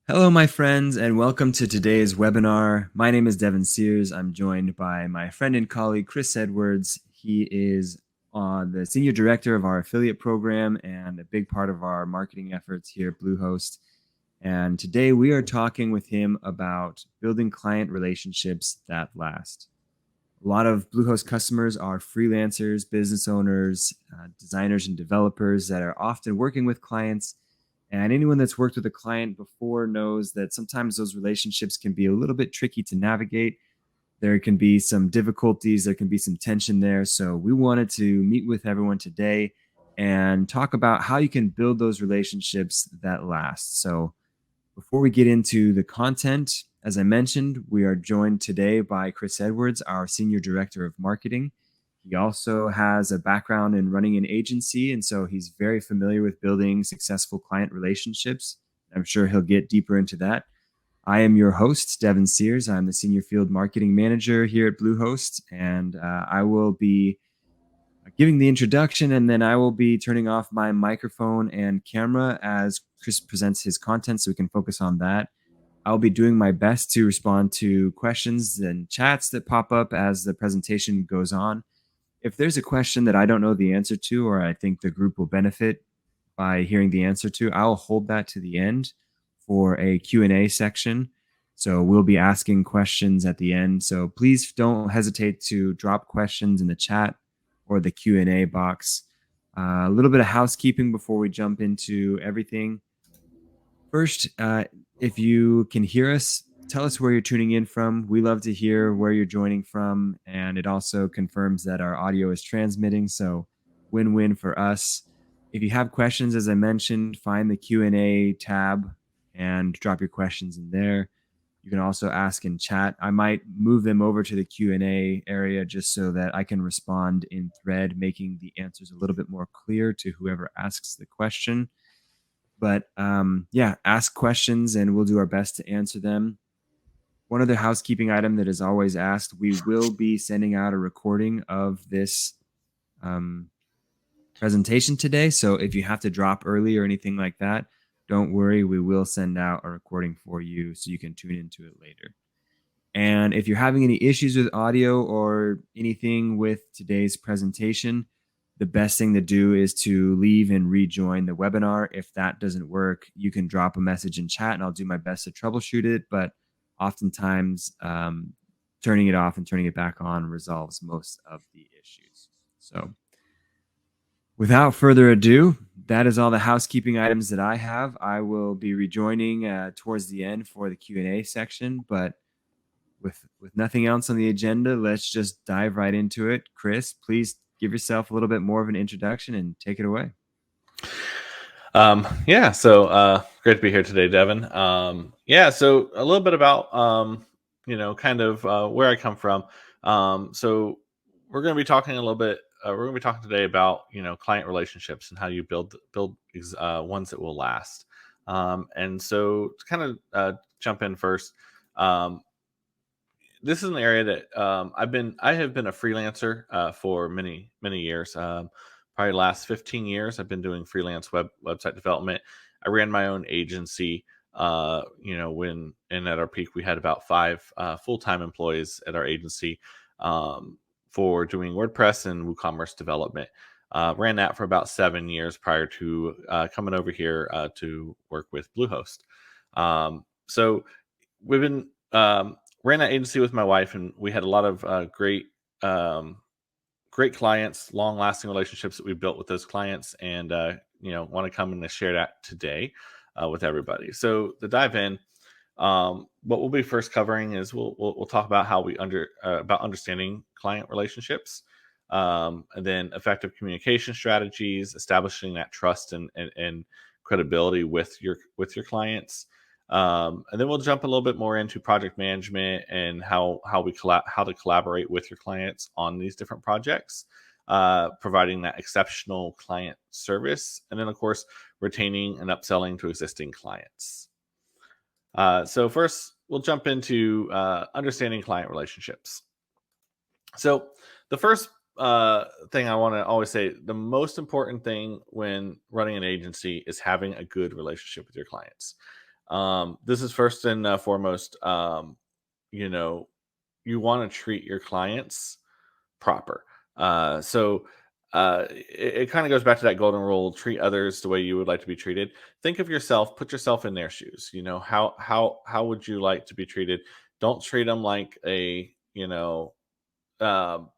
Hello, my friends, and welcome to today's webinar. My name is Devin Sears. I'm joined by my friend and colleague, Chris Edwards. He is the Senior Director of our affiliate program and a big part of our marketing efforts here at Bluehost. And today we are talking with him about building client relationships that last. A lot of Bluehost customers are freelancers, business owners, designers, and developers that are often working with clients. And anyone that's worked with a client before knows that sometimes those relationships can be a little bit tricky to navigate. There can be some difficulties, there can be some tension there. So we wanted to meet with everyone today and talk about how you can build those relationships that last. So before we get into the content, as I mentioned, we are joined today by Chris Edwards, our Senior Director of Marketing. He also has a background in running an agency, and so he's very familiar with building successful client relationships. I'm sure he'll get deeper into that. I am your host, Devin Sears. I'm the Senior Field Marketing Manager here at Bluehost, and I will be giving the introduction, and then I will be turning off my microphone and camera as Chris presents his content so we can focus on that. I'll be doing my best to respond to questions and chats that pop up as the presentation goes on. If there's a question that I don't know the answer to, or I think the group will benefit by hearing the answer to, I'll hold that to the end for a Q&A section. So we'll be asking questions at the end. So please don't hesitate to drop questions in the chat or the Q&A box. A little bit of housekeeping before we jump into everything. First, if you can hear us, tell us where you're tuning in from. We love to hear where you're joining from, and it also confirms that our audio is transmitting, so win-win for us. If you have questions, as I mentioned, find the Q&A tab and drop your questions in there. You can also ask in chat. I might move them over to the Q&A area just so that I can respond in thread, making the answers a little bit more clear to whoever asks the question. But yeah, ask questions and we'll do our best to answer them. One other housekeeping item that is always asked, we will be sending out a recording of this presentation today. So if you have to drop early or anything like that, don't worry, we will send out a recording for you so you can tune into it later. And if you're having any issues with audio or anything with today's presentation, the best thing to do is to leave and rejoin the webinar. If that doesn't work, you can drop a message in chat and I'll do my best to troubleshoot it. But oftentimes, turning it off and turning it back on resolves most of the issues. So without further ado, that is all the housekeeping items that I have. I will be rejoining towards the end for the Q&A section, but with nothing else on the agenda, let's just dive right into it. Chris, please give yourself a little bit more of an introduction and take it away. So great to be here today, Devin. So a little bit about where I come from. So we're going to be talking a little bit. We're going to be talking today about client relationships and how you build ones that will last. And so to kind of jump in first, this is an area that I have been a freelancer for many years. Probably last 15 years, I've been doing freelance website development. I ran my own agency. When at our peak, we had about 5 full-time employees at our agency for doing WordPress and WooCommerce development. Ran that for about 7 years prior to coming over here to work with Bluehost. So we've been ran that agency with my wife, and we had a lot of great clients, long-lasting relationships that we built with those clients, and want to come and share that today with everybody. So to dive in, what we'll be first covering is we'll talk about how we about understanding client relationships, and then effective communication strategies, establishing that trust and credibility with your clients. And then we'll jump a little bit more into project management and how to collaborate with your clients on these different projects, providing that exceptional client service, and then of course retaining and upselling to existing clients. So first, we'll jump into understanding client relationships. So the first thing I want to always say, the most important thing when running an agency is having a good relationship with your clients. This is first and foremost. You know, you want to treat your clients proper. So it kind of goes back to that golden rule: treat others the way you would like to be treated. Think of yourself, put yourself in their shoes. How would you like to be treated? Don't treat them like um,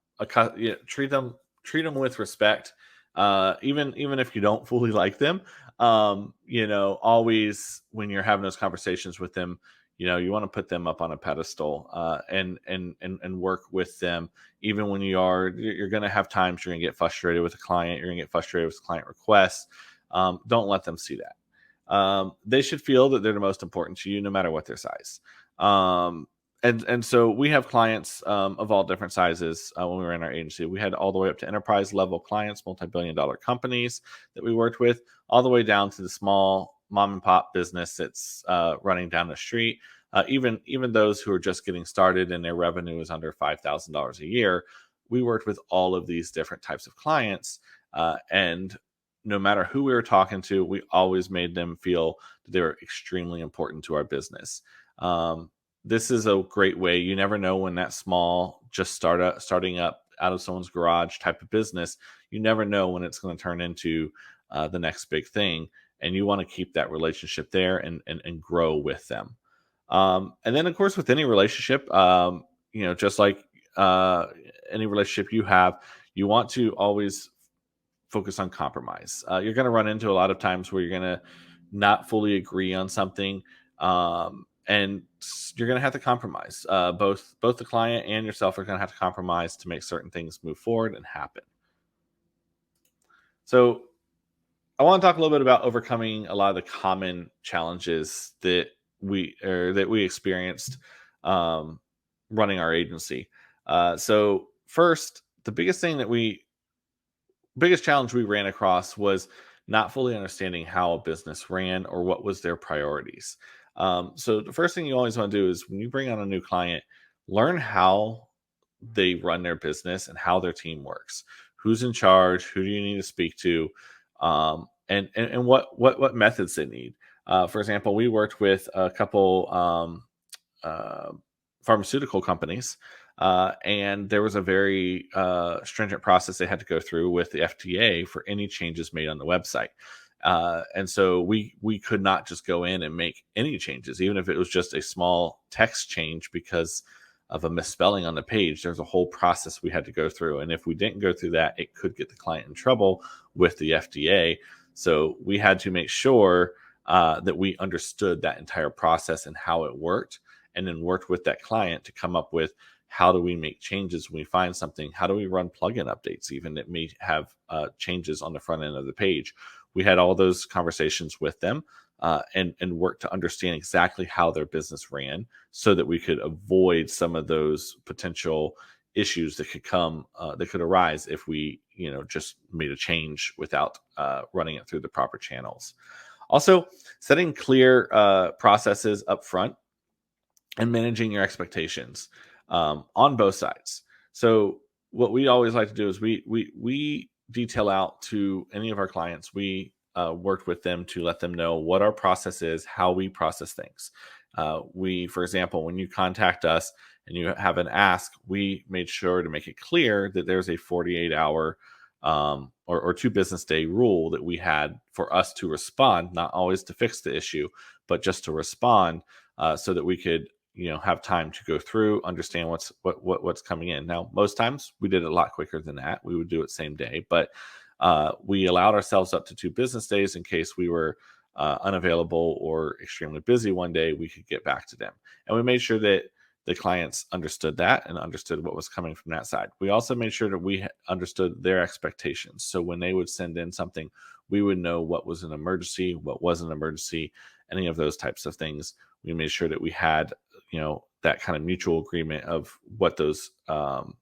yeah, treat them with respect, even if you don't fully like them. Always when you're having those conversations with them, you want to put them up on a pedestal, and work with them. Even when you're going to have times you're going to get frustrated with a client, you're going to get frustrated with client requests. Don't let them see that. They should feel that they're the most important to you, no matter what their size. Um, and so we have clients of all different sizes. When we were in our agency, we had all the way up to enterprise level clients, multi-billion-dollar companies that we worked with, all the way down to the small mom and pop business that's running down the street. Even those who are just getting started and their revenue is under $5,000 a year. We worked with all of these different types of clients, and no matter who we were talking to, we always made them feel that they were extremely important to our business. Um, this is a great way. You never know when that small, just starting up out of someone's garage type of business. You never know when it's going to turn into the next big thing, and you want to keep that relationship there and grow with them. And then, of course, with any relationship, just like uh, any relationship you have, you want to always focus on compromise. You're going to run into a lot of times where you're going to not fully agree on something, and you're going to have to compromise. Both the client and yourself are going to have to compromise to make certain things move forward and happen. So I want to talk a little bit about overcoming a lot of the common challenges that we experienced um, running our agency. So first, the biggest challenge we ran across was not fully understanding how a business ran or what was their priorities. So the first thing you always want to do is when you bring on a new client, learn how they run their business and how their team works. Who's in charge? Who do you need to speak to? And what methods they need. For example, we worked with a couple uh, pharmaceutical companies, and there was a very stringent process they had to go through with the FDA for any changes made on the website. And so we could not just go in and make any changes, even if it was just a small text change because of a misspelling on the page. There's a whole process we had to go through, and if we didn't go through that, it could get the client in trouble with the FDA. So we had to make sure that we understood that entire process and how it worked, and then worked with that client to come up with how do we make changes when we find something. How do we run plugin updates even that may have changes on the front end of the page. We had all those conversations with them, and work to understand exactly how their business ran so that we could avoid some of those potential issues that could arise if we just made a change without running it through the proper channels. Also, setting clear processes up front and managing your expectations on both sides. So what we always like to do is we detail out to any of our clients. We worked with them to let them know what our process is, how we process things. For example, when you contact us and you have an ask, we made sure to make it clear that there's a 48-hour or 2 business day rule that we had for us to respond, not always to fix the issue, but just to respond, so that we could have time to go through, understand what's coming in. Now, most times we did it a lot quicker than that. We would do it same day, but we allowed ourselves up to 2 business days in case we were unavailable or extremely busy one day. We could get back to them, and we made sure that the clients understood that and understood what was coming from that side. We also made sure that we understood their expectations. So when they would send in something, we would know what was an emergency, what wasn't an emergency, any of those types of things. We made sure that we had that kind of mutual agreement of what those um,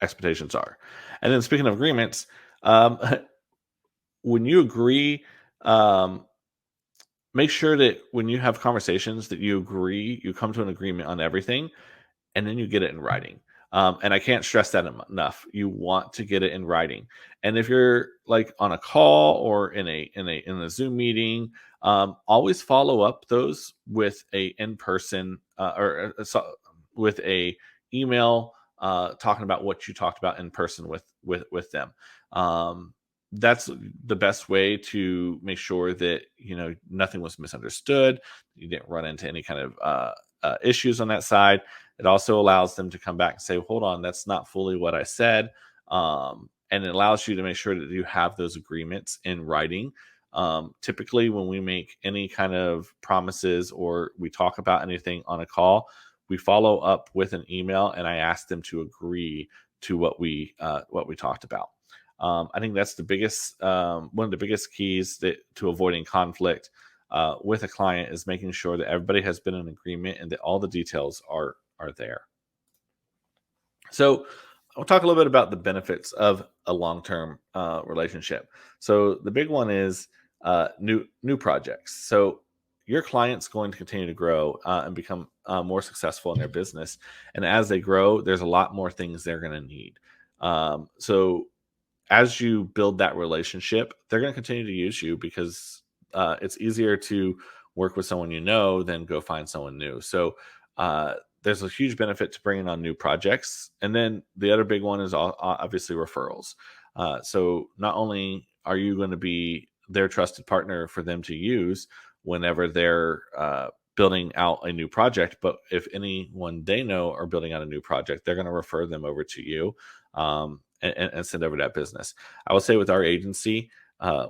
expectations are. And then speaking of agreements, um, when you agree, um, make sure that when you have conversations that you come to an agreement on everything, and then you get it in writing. And I can't stress that enough. You want to get it in writing. And if you're like on a call or in a Zoom meeting, always follow up those with a in person with a email talking about what you talked about in person with them. That's the best way to make sure that nothing was misunderstood. You didn't run into any kind of issues on that side. It also allows them to come back and say, hold on, that's not fully what I said. And it allows you to make sure that you have those agreements in writing. Typically, when we make any kind of promises or we talk about anything on a call, we follow up with an email and I ask them to agree to what we talked about. I think that's the biggest one of the biggest keys to avoiding conflict with a client is making sure that everybody has been in agreement and that all the details are there. So I'll talk a little bit about the benefits of a long-term relationship. So the big one is new projects. So your client's going to continue to grow and become more successful in their business, and as they grow, there's a lot more things they're going to need. So as you build that relationship, they're going to continue to use you because it's easier to work with someone than go find someone new. So uh, there's a huge benefit to bringing on new projects. And then the other big one is obviously referrals. So not only are you going to be their trusted partner for them to use whenever they're building out a new project, but if anyone they know are building out a new project, they're going to refer them over to you. And send over that business. I will say with our agency,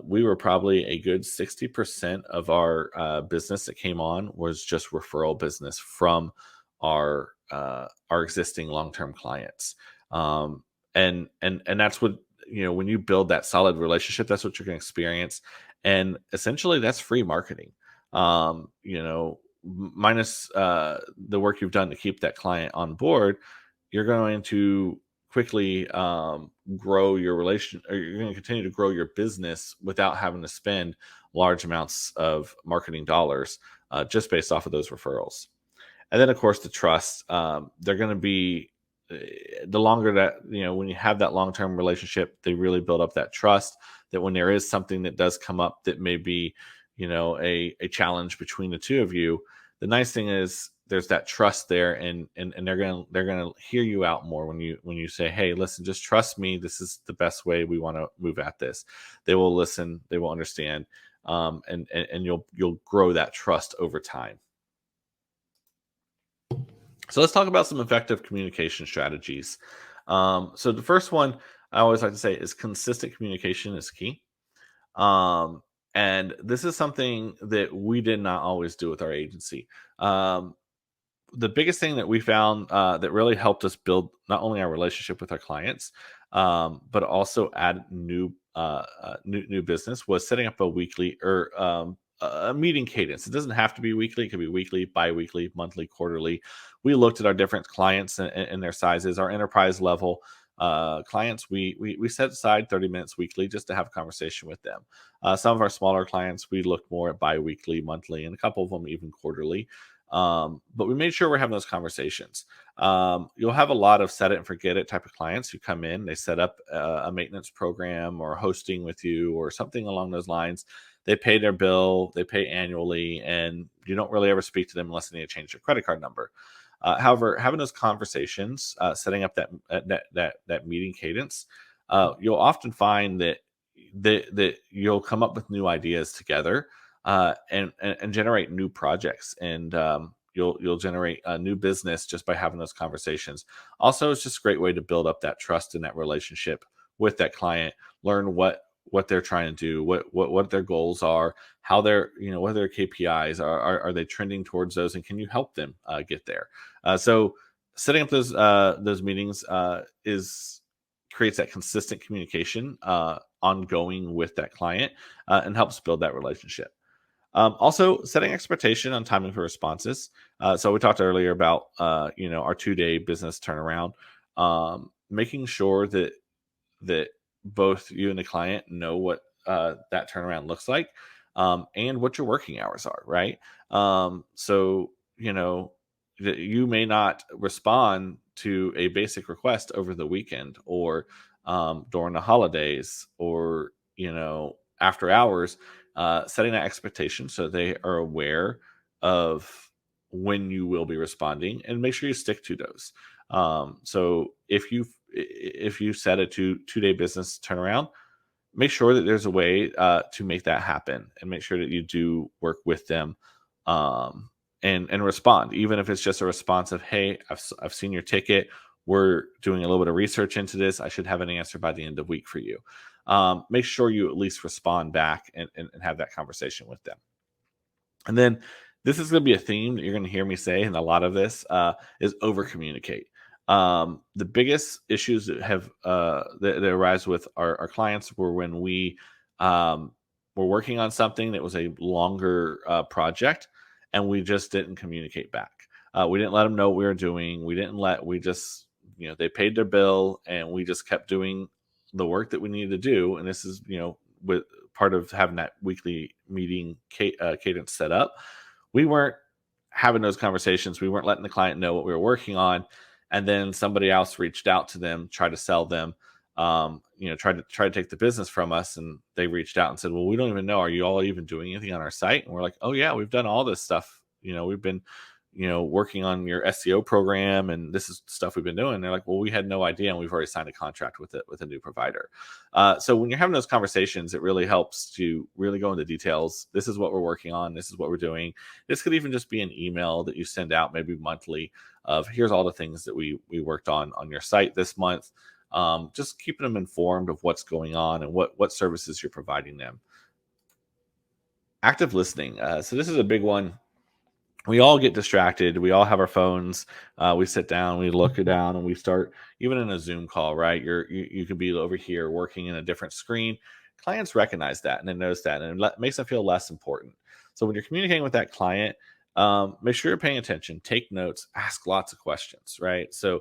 we were probably a good 60% of our business that came on was just referral business from our existing long term clients. And that's what when you build that solid relationship, that's what you're going to experience, and essentially that's free marketing. Minus the work you've done to keep that client on board, you're going to quickly grow your relation, or you're going to continue to grow your business without having to spend large amounts of marketing dollars just based off of those referrals. And then of course the trust. They're going to be the longer that when you have that long-term relationship, they really build up that trust that when there is something that does come up that may be a challenge between the two of you, the nice thing is there's that trust there, and they're gonna hear you out more when you say, hey, listen, just trust me, this is the best way we want to move at this. They will listen, they will understand, and you'll grow that trust over time. So let's talk about some effective communication strategies. So the first one I always like to say is consistent communication is key. Um, and this is something that we did not always do with our agency. The biggest thing that we found that really helped us build not only our relationship with our clients, but also add new business was setting up a weekly or a meeting cadence. It doesn't have to be weekly; it could be weekly, bi-weekly, monthly, quarterly. We looked at our different clients and their sizes. Our enterprise level clients, we set aside 30 minutes weekly just to have a conversation with them. Some of our smaller clients, we looked more at bi-weekly, monthly, and a couple of them even quarterly. But we made sure we're having those conversations. You'll have a lot of set it and forget it type of clients who come in, they set up a maintenance program or hosting with you or something along those lines. They pay their bill, they pay annually, and you don't really ever speak to them unless they need to change their credit card number. However, having those conversations, setting up that meeting cadence, you'll often find that you'll come up with new ideas together and generate new projects, and you'll generate a new business just by having those conversations. Also, it's just a great way to build up that trust in that relationship with that client. Learn what they're trying to do, what their goals are, how they're what their KPIs are they trending towards those, and can you help them get there? So setting up those meetings is creates that consistent communication ongoing with that client and helps build that relationship. Also, setting expectation on timing for responses. So we talked earlier about our 2-day business turnaround. Making sure that both you and the client know what that turnaround looks like, and what your working hours are. Right. So you may not respond to a basic request over the weekend or during the holidays or after hours. Setting that expectation so they are aware of when you will be responding, and make sure you stick to those. So if you set a two-day business turnaround, make sure that there's a way to make that happen, and make sure that you do work with them, um, and respond, even if it's just a response of, "Hey, I've seen your ticket. We're doing a little bit of research into this. I should have an answer by the end of the week for you." Make sure you at least respond back, and have that conversation with them. And then this is going to be a theme that you're going to hear me say in a lot of this, is over communicate. The biggest issues that that arise with our clients were when we were working on something that was a longer project, and we just didn't communicate back. We didn't let them know what we were doing. We just, they paid their bill, and we just kept doing the work that we needed to do. And this is, with part of having that weekly meeting cadence set up. We weren't having those conversations. We weren't letting the client know what we were working on, and then somebody else reached out to them, tried to sell them, tried to take the business from us, and they reached out and said, "Well, we don't even know. Are you all even doing anything on our site?" And we're like, "Oh yeah, we've done all this stuff. We've been working on your SEO program, and this is stuff we've been doing." And they're like, "Well, we had no idea, and we've already signed a contract with it with a new provider." So when you're having those conversations, it really helps to really go into details. This is what we're working on. This is what we're doing. This could even just be an email that you send out maybe monthly of, "Here's all the things that we worked on your site this month." Just keeping them informed of what's going on and what services you're providing them. Active listening. So this is a big one. We all get distracted. We all have our phones. We sit down, we look it down, and we start, even in a Zoom call, right? You could be over here working in a different screen. Clients recognize that, and they notice that, and it makes them feel less important. So when you're communicating with that client, make sure you're paying attention, take notes, ask lots of questions, right? So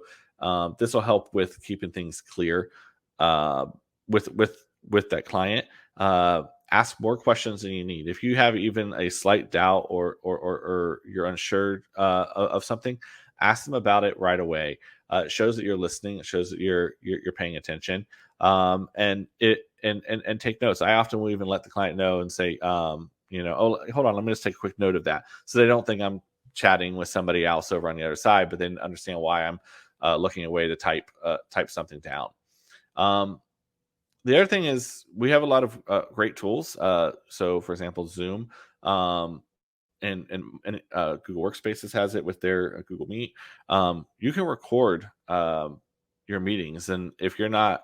this will help with keeping things clear uh, with that client. Ask more questions than you need. If you have even a slight doubt, or you're unsure of something, ask them about it right away. It shows that you're listening. It shows that you're paying attention. And take notes. I often will even let the client know and say, "Oh, hold on, let me just take a quick note of that," so they don't think I'm chatting with somebody else over on the other side, but then understand why I'm looking away to type something down. Um, the other thing is, we have a lot of great tools. So, for example, Zoom, um, and Google Workspaces has it with their Google Meet. You can record your meetings, and if you're not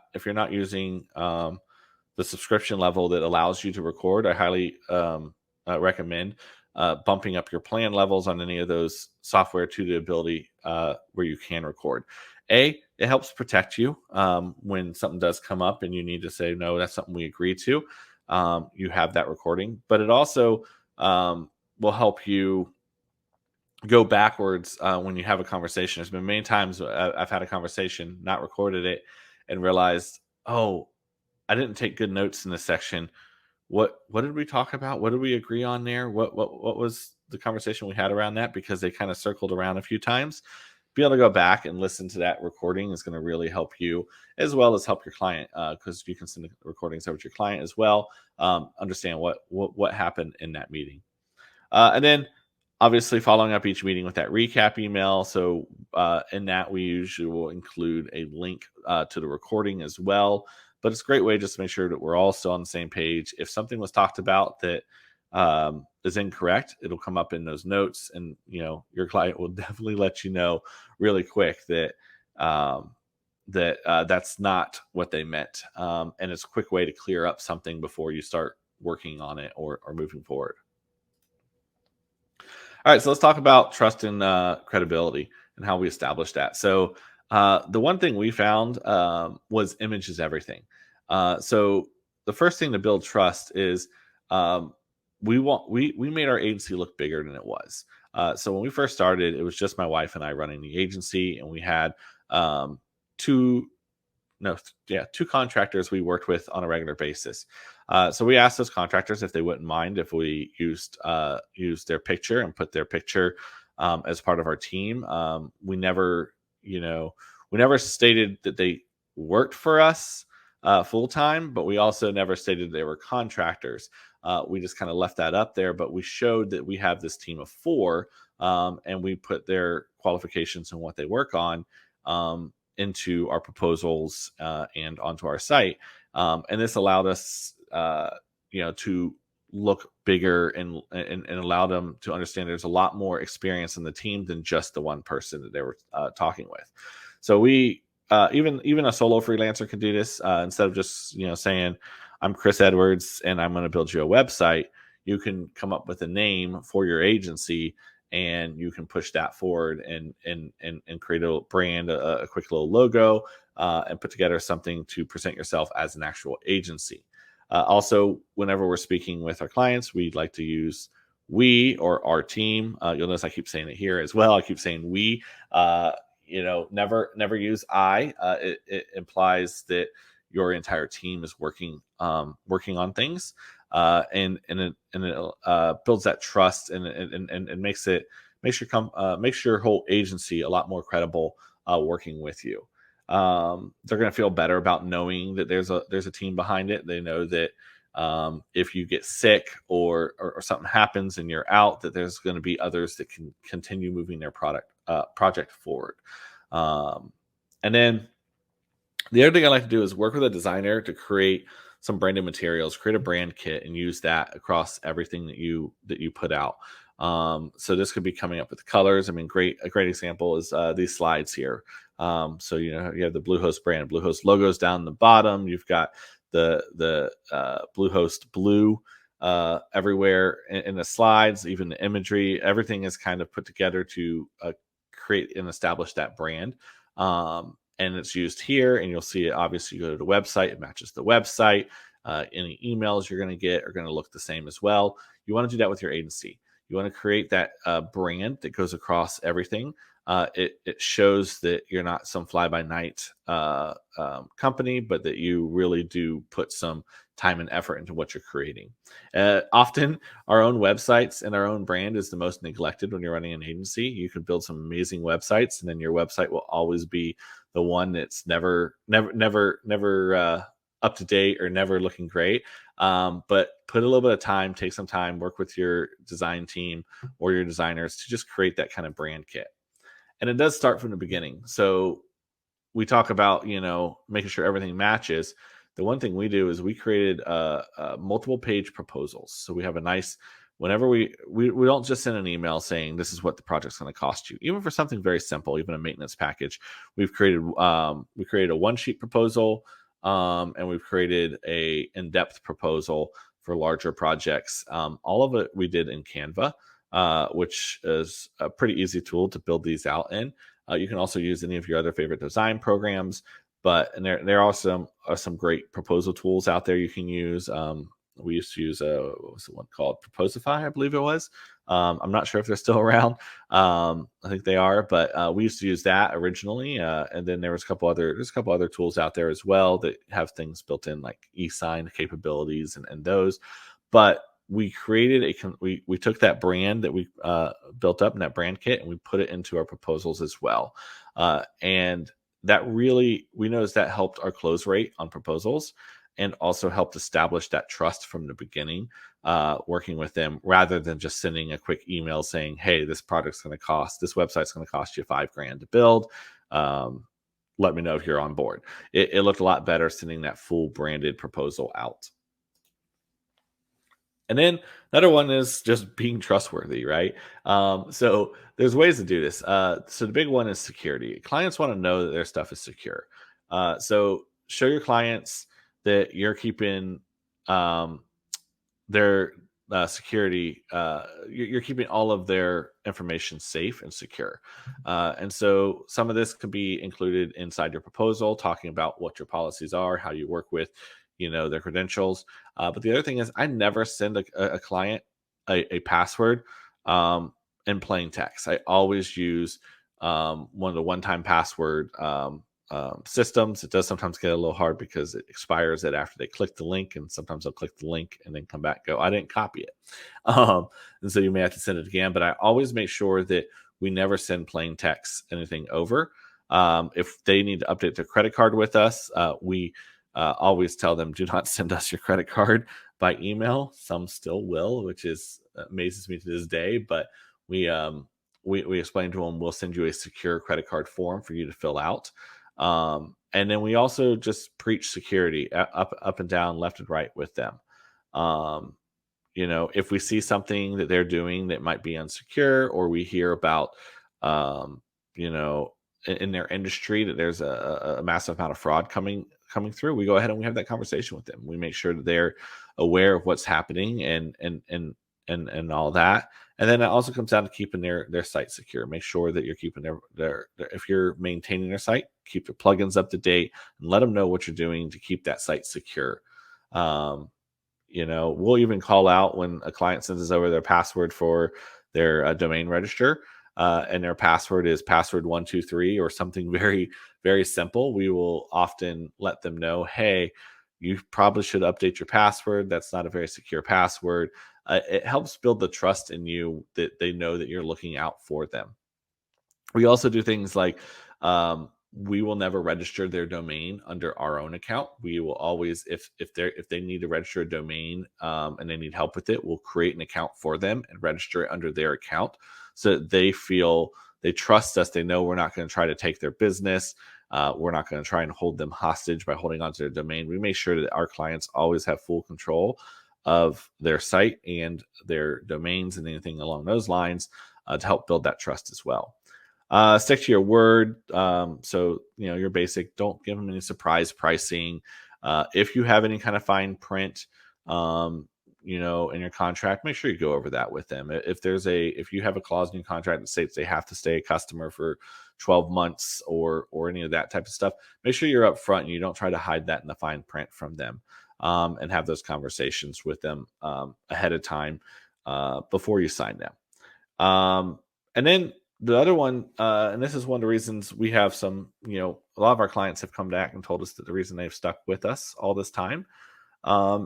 using the subscription level that allows you to record, I highly recommend bumping up your plan levels on any of those software to the ability where you can record. It helps protect you when something does come up and you need to say, "No, that's something we agreed to." You have that recording, but it also will help you go backwards when you have a conversation. There's been many times I've had a conversation, not recorded it, and realized, "Oh, I didn't take good notes in this section. What did we talk about? What did we agree on there? What was the conversation we had around that?" Because they kind of circled around a few times. Be able to go back and listen to that recording is going to really help you, as well as help your client, because you can send the recordings over to your client as well. Understand what happened in that meeting. And then obviously following up each meeting with that recap email. So in that, we usually will include a link to the recording as well. But it's a great way just to make sure that we're all still on the same page. If something was talked about that is incorrect, it'll come up in those notes, and your client will definitely let you know really quick that that's not what they meant. And it's a quick way to clear up something before you start working on it or moving forward. All right, so let's talk about trust and credibility and how we establish that. So, the one thing we found was image is everything. So, the first thing to build trust is, um, we made our agency look bigger than it was. So when we first started, it was just my wife and I running the agency, and we had um, two no, yeah, two contractors we worked with on a regular basis. So we asked those contractors if they wouldn't mind if we used their picture and put their picture as part of our team. We never, we never stated that they worked for us full time, but we also never stated they were contractors. We just kind of left that up there, but we showed that we have this team of four, and we put their qualifications and what they work on into our proposals and onto our site. And this allowed us, to look bigger and allow them to understand there's a lot more experience in the team than just the one person that they were talking with. So we even a solo freelancer can do this instead of just saying I'm Chris Edwards and I'm going to build you a website. You can come up with a name for your agency and you can push that forward and create a brand, a quick little logo, and put together something to present yourself as an actual agency. Also, whenever we're speaking with our clients, we'd like to use we or our team. You'll notice I keep saying it here as well. I keep saying we. Never use I. It implies that your entire team is working on things, and it builds that trust and makes your whole agency a lot more credible working with you. They're going to feel better about knowing that there's a team behind it. They know that if you get sick or something happens and you're out, that there's going to be others that can continue moving their project forward. And then the other thing I like to do is work with a designer to create some branded materials, create a brand kit, and use that across everything that you put out. So this could be coming up with colors. I mean, a great example is these slides here. So you have the Bluehost brand, Bluehost logos down the bottom. You've got the Bluehost blue everywhere in the slides, even the imagery. Everything is kind of put together to create and establish that brand. And it's used here, and you'll see it. Obviously, you go to the website, it matches the website. Any emails you're going to get are going to look the same as well. You want to do that with your agency. You want to create that brand that goes across everything. It shows that you're not some fly-by-night company, but that you really do put some time and effort into what you're creating. Often, our own websites and our own brand is the most neglected when you're running an agency. You can build some amazing websites, and then your website will always be the one that's never up to date or never looking great. But put a little bit of time, take some time, work with your design team or your designers to just create that kind of brand kit. And it does start from the beginning. So we talk about, making sure everything matches. The one thing we do is we created multiple page proposals. So we have a nice, whenever we don't just send an email saying this is what the project's going to cost you. Even for something very simple, even a maintenance package, we created a one sheet proposal, and we've created a in-depth proposal for larger projects. All of it we did in Canva, which is a pretty easy tool to build these out in. You can also use any of your other favorite design programs, and there are some great proposal tools out there you can use. We used to use what was the one called Proposify, I believe it was. I'm not sure if they're still around. I think they are, but we used to use that originally. And then there's a couple other tools out there as well that have things built in like e-sign capabilities and those. But we created we took that brand that we built up in that brand kit and we put it into our proposals as well. And that really, we noticed that helped our close rate on proposals and also helped establish that trust from the beginning, working with them rather than just sending a quick email saying, hey, this website's going to cost you $5,000 to build. Let me know if you're on board. It looked a lot better sending that full branded proposal out. And then another one is just being trustworthy, right? So there's ways to do this. So the big one is security. Clients want to know that their stuff is secure. So show your clients that you're keeping their security, you're keeping all of their information safe and secure. And so some of this could be included inside your proposal, talking about what your policies are, how you work with their credentials. But the other thing is I never send a client a password in plain text. I always use one of the one-time password systems. It does sometimes get a little hard because it expires it after they click the link, and sometimes they'll click the link and then come back and go, I didn't copy it. And so you may have to send it again. But I always make sure that we never send plain text anything over. If they need to update their credit card with us, we always tell them, do not send us your credit card by email. Some still will, which is amazes me to this day. But we we explain to them, we'll send you a secure credit card form for you to fill out. And then we also just preach security up and down, left and right with them. Um, if we see something that they're doing that might be unsecure, or we hear about, um, you know, in their industry that there's a massive amount of fraud coming through, we go ahead and we have that conversation with them. We make sure that they're aware of what's happening and all that. And then it also comes down to keeping their site secure. Make sure that you're keeping their if you're maintaining their site, keep your plugins up to date and let them know what you're doing to keep that site secure. Um, we'll even call out when a client sends us over their password for their domain register, and their password is password 123 or something very, very simple. We will often let them know, hey, you probably should update your password. That's not a very secure password. It helps build the trust in you that they know that you're looking out for them. We also do things like, we will never register their domain under our own account. We will always, if they need to register a domain, and they need help with it, we'll create an account for them and register it under their account, so that they feel they trust us. They know we're not going to try to take their business. We're not going to try and hold them hostage by holding onto their domain. We make sure that our clients always have full control of their site and their domains and anything along those lines, to help build that trust as well. Stick to your word. So, your basic, don't give them any surprise pricing. If you have any kind of fine print, in your contract, make sure you go over that with them. If you have a clause in your contract that states they have to stay a customer for 12 months or any of that type of stuff, make sure you're upfront and you don't try to hide that in the fine print from them, and have those conversations with them, ahead of time, before you sign them. And then the other one, and this is one of the reasons we have some, a lot of our clients have come back and told us that the reason they've stuck with us all this time,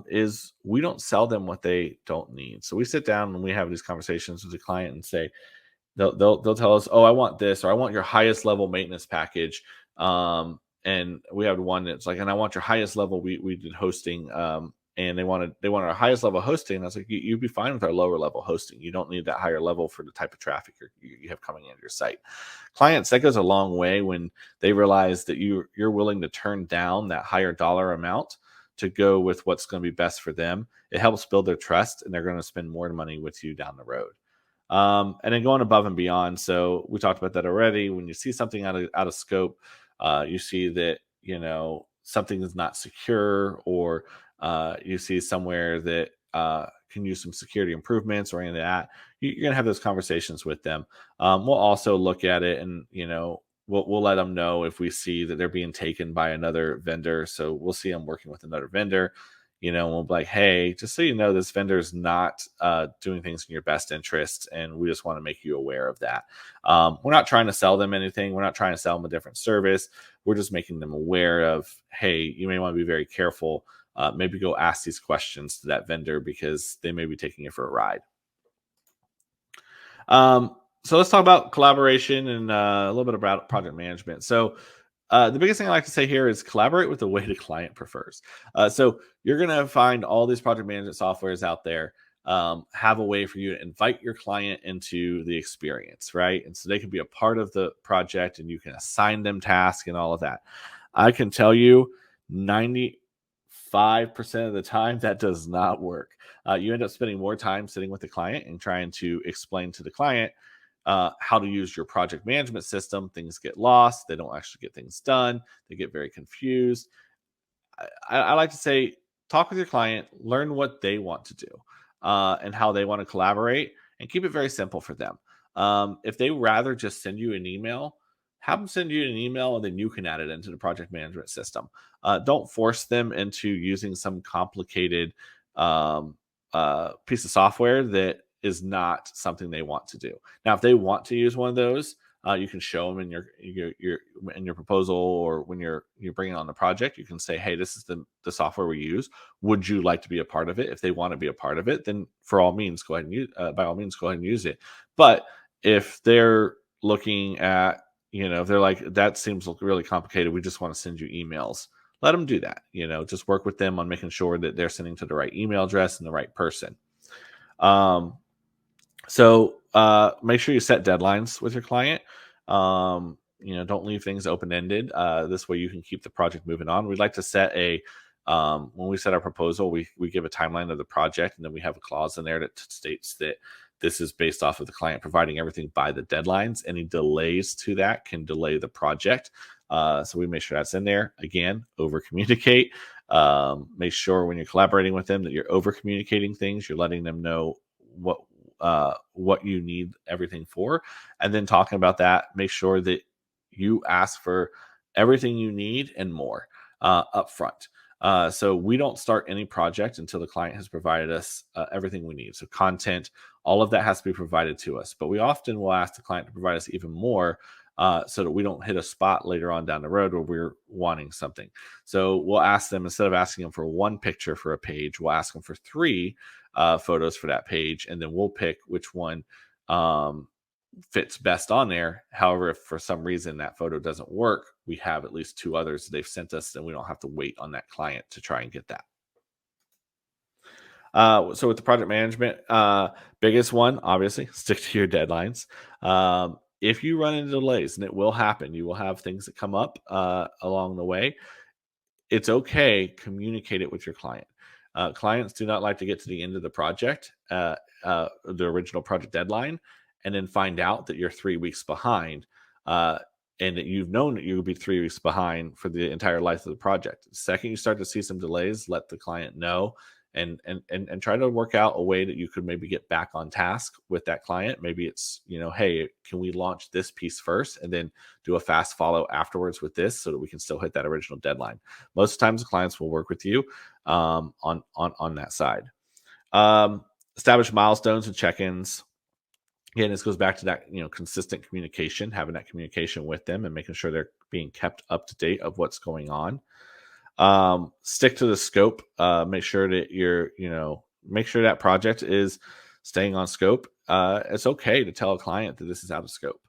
is we don't sell them what they don't need. So we sit down and we have these conversations with the client and say, they'll tell us, oh, I want this, or I want your highest level maintenance package. And we have one that's like, and I want your highest level. We did hosting, and they wanted our highest level hosting. And I was like, you'd be fine with our lower level hosting. You don't need that higher level for the type of traffic you have coming into your site. Clients, that goes a long way when they realize that you're willing to turn down that higher dollar amount to go with what's going to be best for them. It helps build their trust, and they're going to spend more money with you down the road. And then going above and beyond. So we talked about that already. When you see something out of scope, you see that something is not secure, or you see somewhere that can use some security improvements or any of that, you're going to have those conversations with them. We'll also look at it, and we'll let them know if we see that they're being taken by another vendor. So we'll see them working with another vendor. We'll be like, hey, just so you know, this vendor is not doing things in your best interest, and we just want to make you aware of that. We're not trying to sell them anything. We're not trying to sell them a different service. We're just making them aware of, hey, you may want to be very careful. Maybe go ask these questions to that vendor because they may be taking you for a ride. So let's talk about collaboration and a little bit about project management. So the biggest thing I like to say here is collaborate with the way the client prefers. So you're going to find all these project management softwares out there, have a way for you to invite your client into the experience, right? And so they can be a part of the project, and you can assign them tasks and all of that. I can tell you 95% of the time that does not work. You end up spending more time sitting with the client and trying to explain to the client how to use your project management system. Things get lost. They don't actually get things done. They get very confused. I like to say, talk with your client, learn what they want to do, and how they want to collaborate, and keep it very simple for them. If they rather just send you an email, have them send you an email, and then you can add it into the project management system. Don't force them into using some complicated piece of software that is not something they want to do. Now, if they want to use one of those, you can show them in your proposal, or when you're bringing on the project. You can say, hey, this is the software we use. Would you like to be a part of it? If they want to be a part of it, then by all means go ahead and use it. But If they're looking at, if they're like, that seems really complicated, we just want to send you emails, let them do that. Just work with them on making sure that they're sending to the right email address and the right person. So make sure you set deadlines with your client. Don't leave things open ended. This way you can keep the project moving on. We'd like to set when we set our proposal, we give a timeline of the project, and then we have a clause in there that states that this is based off of the client providing everything by the deadlines. Any delays to that can delay the project. So we make sure that's in there. Again, over communicate. Make sure when you're collaborating with them that you're over communicating things. You're letting them know what you need everything for, and then talking about that, make sure that you ask for everything you need and more up front. So we don't start any project until the client has provided us everything we need. So content, all of that has to be provided to us. But we often will ask the client to provide us even more, so that we don't hit a spot later on down the road where we're wanting something. So we'll ask them, instead of asking them for one picture for a page, we'll ask them for 3 photos for that page, and then we'll pick which one fits best on there. However, if for some reason that photo doesn't work, we have at least 2 others they've sent us, and we don't have to wait on that client to try and get that. So with the project management, biggest one, obviously, stick to your deadlines. If you run into delays, and it will happen, you will have things that come up along the way. It's okay. Communicate it with your client. Clients do not like to get to the end of the project, the original project deadline, and then find out that you're 3 weeks behind, and that you've known that you'll be 3 weeks behind for the entire life of the project. The second you start to see some delays, let the client know, and try to work out a way that you could maybe get back on task with that client. Maybe it's, hey, can we launch this piece first and then do a fast follow afterwards with this, so that we can still hit that original deadline. Most of the times the clients will work with you on that side. Establish milestones and check-ins. Again, this goes back to that, consistent communication, having that communication with them and making sure they're being kept up to date of what's going on. Stick to the scope. Make sure that make sure that project is staying on scope. It's okay to tell a client that this is out of scope.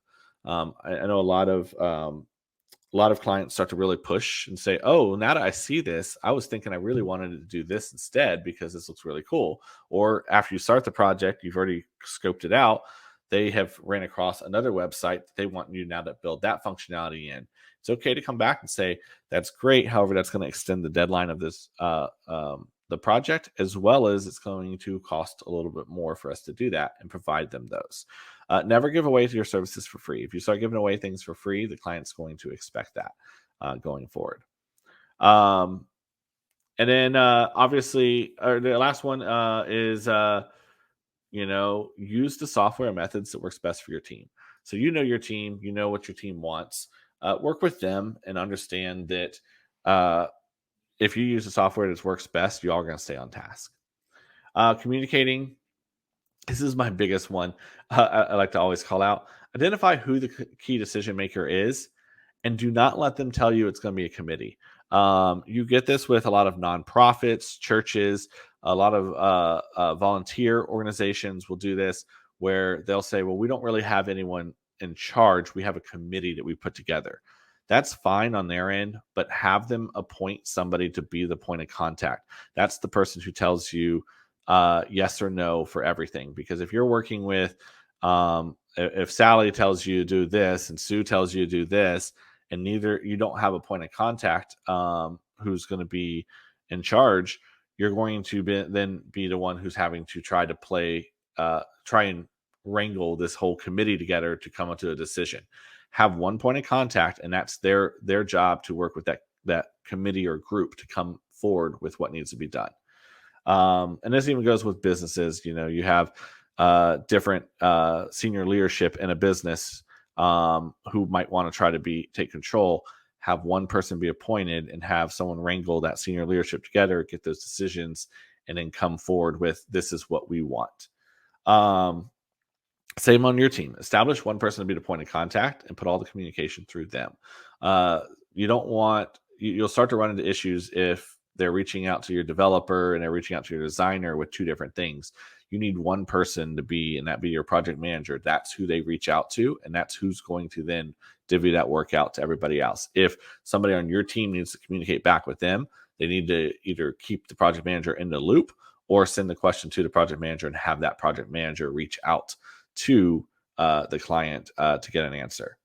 I know a lot of clients start to really push and say, oh, now that I see this, I was thinking I really wanted to do this instead because this looks really cool. Or after you start the project, you've already scoped it out, they have ran across another website that they want you now to build that functionality in. It's okay to come back and say, that's great. However, that's going to extend the deadline of this the project, as well as it's going to cost a little bit more for us to do that and provide them those. Never give away your services for free. If you start giving away things for free, the client's going to expect that going forward. And then obviously, the last one is use the software methods that works best for your team. So your team, what your team wants. Work with them and understand that if you use the software that works best, you're all going to stay on task. Communicating. This is my biggest one. I like to always call out. Identify who the key decision maker is, and do not let them tell you it's going to be a committee. You get this with a lot of nonprofits, churches, a lot of volunteer organizations will do this, where they'll say, well, we don't really have anyone in charge. We have a committee that we put together. That's fine on their end, but have them appoint somebody to be the point of contact. That's the person who tells you yes or no for everything. Because if you're working with, if Sally tells you to do this and Sue tells you to do this, and you don't have a point of contact who's going to be in charge, you're going to then be the one who's having to try and wrangle this whole committee together to come up to a decision. Have one point of contact, and that's their job to work with that committee or group to come forward with what needs to be done. And this even goes with businesses. You have different senior leadership in a business who might want to try to take control. Have one person be appointed and have someone wrangle that senior leadership together, get those decisions, and then come forward with, this is what we want. Same on your team. Establish one person to be the point of contact and put all the communication through them. You'll start to run into issues if they're reaching out to your developer and they're reaching out to your designer with 2 different things. you need one person to be, and that be your project manager. That's who they reach out to, and that's who's going to then divvy that work out to everybody else. If somebody on your team needs to communicate back with them, they need to either keep the project manager in the loop or send the question to the project manager and have that project manager reach out to the client to get an answer.